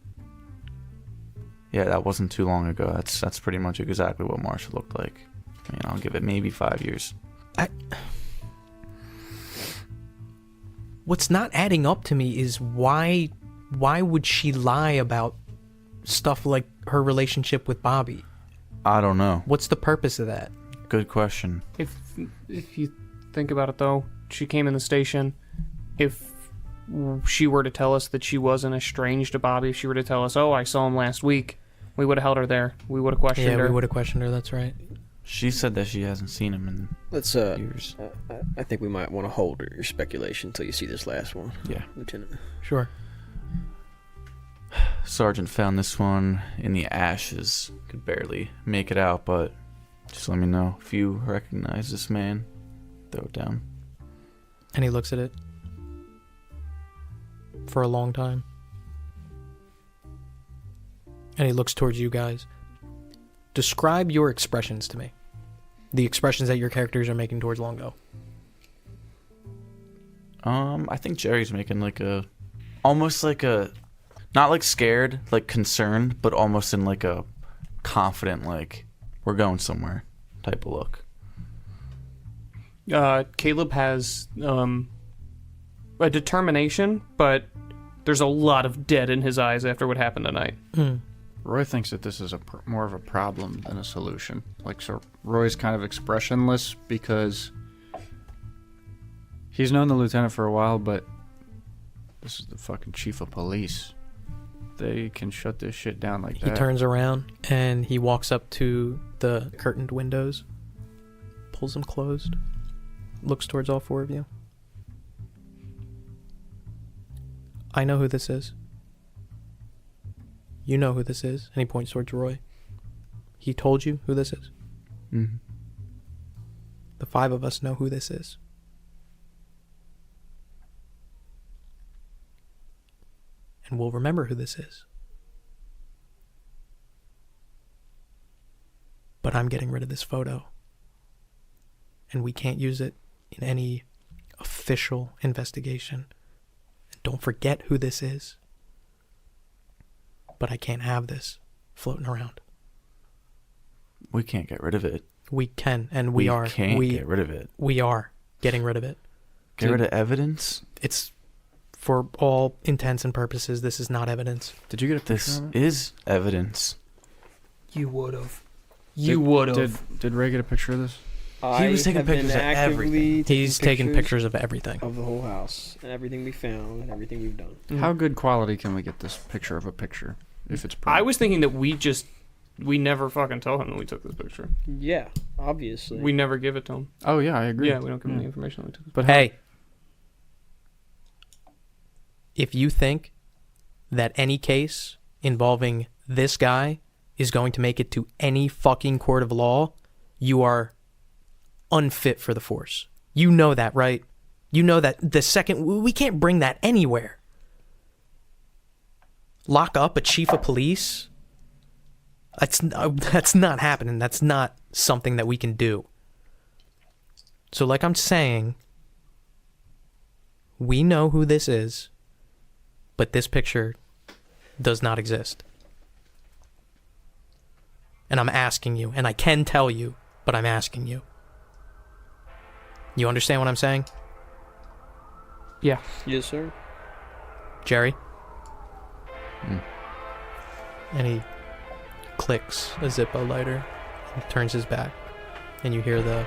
Yeah, that wasn't too long ago. That's pretty much exactly what Marsha looked like. I mean, I'll give it maybe 5 years. What's not adding up to me is why would she lie about stuff like her relationship with Bobby? I don't know. What's the purpose of that? Good question. If you think about it, though, she came in the station. If she were to tell us that she wasn't estranged to Bobby, if she were to tell us, oh, I saw him last week, we would have held her there. We would have questioned her. Yeah, we would have questioned her. That's right. She said that she hasn't seen him in years. I think we might want to hold your speculation until you see this last one. Yeah. Lieutenant. Sure. Sergeant found this one in the ashes. Could barely make it out, but just let me know if you recognize this man. Throw it down. And he looks at it for a long time. And he looks towards you guys. Describe your expressions to me. The expressions that your characters are making towards Longo. I think Jerry's making almost like a, not like scared, like concerned, but almost in like a confident, like we're going somewhere type of look. Caleb has a determination, but there's a lot of dead in his eyes after what happened tonight. Roy thinks that this is more of a problem than a solution. Like, so Roy's kind of expressionless because he's known the lieutenant for a while, but this is the fucking chief of police. They can shut this shit down like that. He turns around and he walks up to the curtained windows, pulls them closed, looks towards all 4 of you. I know who this is. You know who this is. And he points towards Roy. He told you who this is. Mm-hmm. The 5 of us know who this is. And we'll remember who this is. But I'm getting rid of this photo. And we can't use it in any official investigation. And don't forget who this is. But I can't have this floating around. We can't get rid of it. We can, and we are. We can't get rid of it. We are getting rid of it. Get rid of evidence? It's, for all intents and purposes, this is not evidence. Did you get a picture This of it? is evidence. You would have. You would have. Did Ray get a picture of this? He was taking pictures of everything. He's taking pictures of everything. Of the whole house and everything we found and everything we've done. How good quality can we get this picture of a picture if it's I was thinking that we never fucking tell him that we took this picture. Yeah, obviously. We never give it to him. Oh yeah, I agree. Yeah, we don't give him the information that we took it. But Hey, if you think that any case involving this guy is going to make it to any fucking court of law, you are unfit for the force. You know that, right? You know that the second... We can't bring that anywhere. Lock up a chief of police? That's not happening. That's not something that we can do. So like I'm saying, we know who this is, but this picture does not exist. And I'm asking you, and I can tell you, but I'm asking you. You understand what I'm saying? Yeah. Yes, sir. Jerry? And he clicks a Zippo lighter and turns his back. And you hear the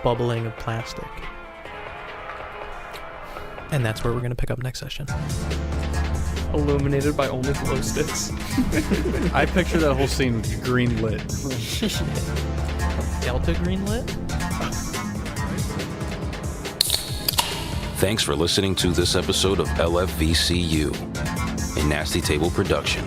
bubbling of plastic. And that's where we're going to pick up next session. Illuminated by only glow sticks. I picture that whole scene green lit. Delta green lit? Thanks for listening to this episode of LFVCU, a Nasty Table production.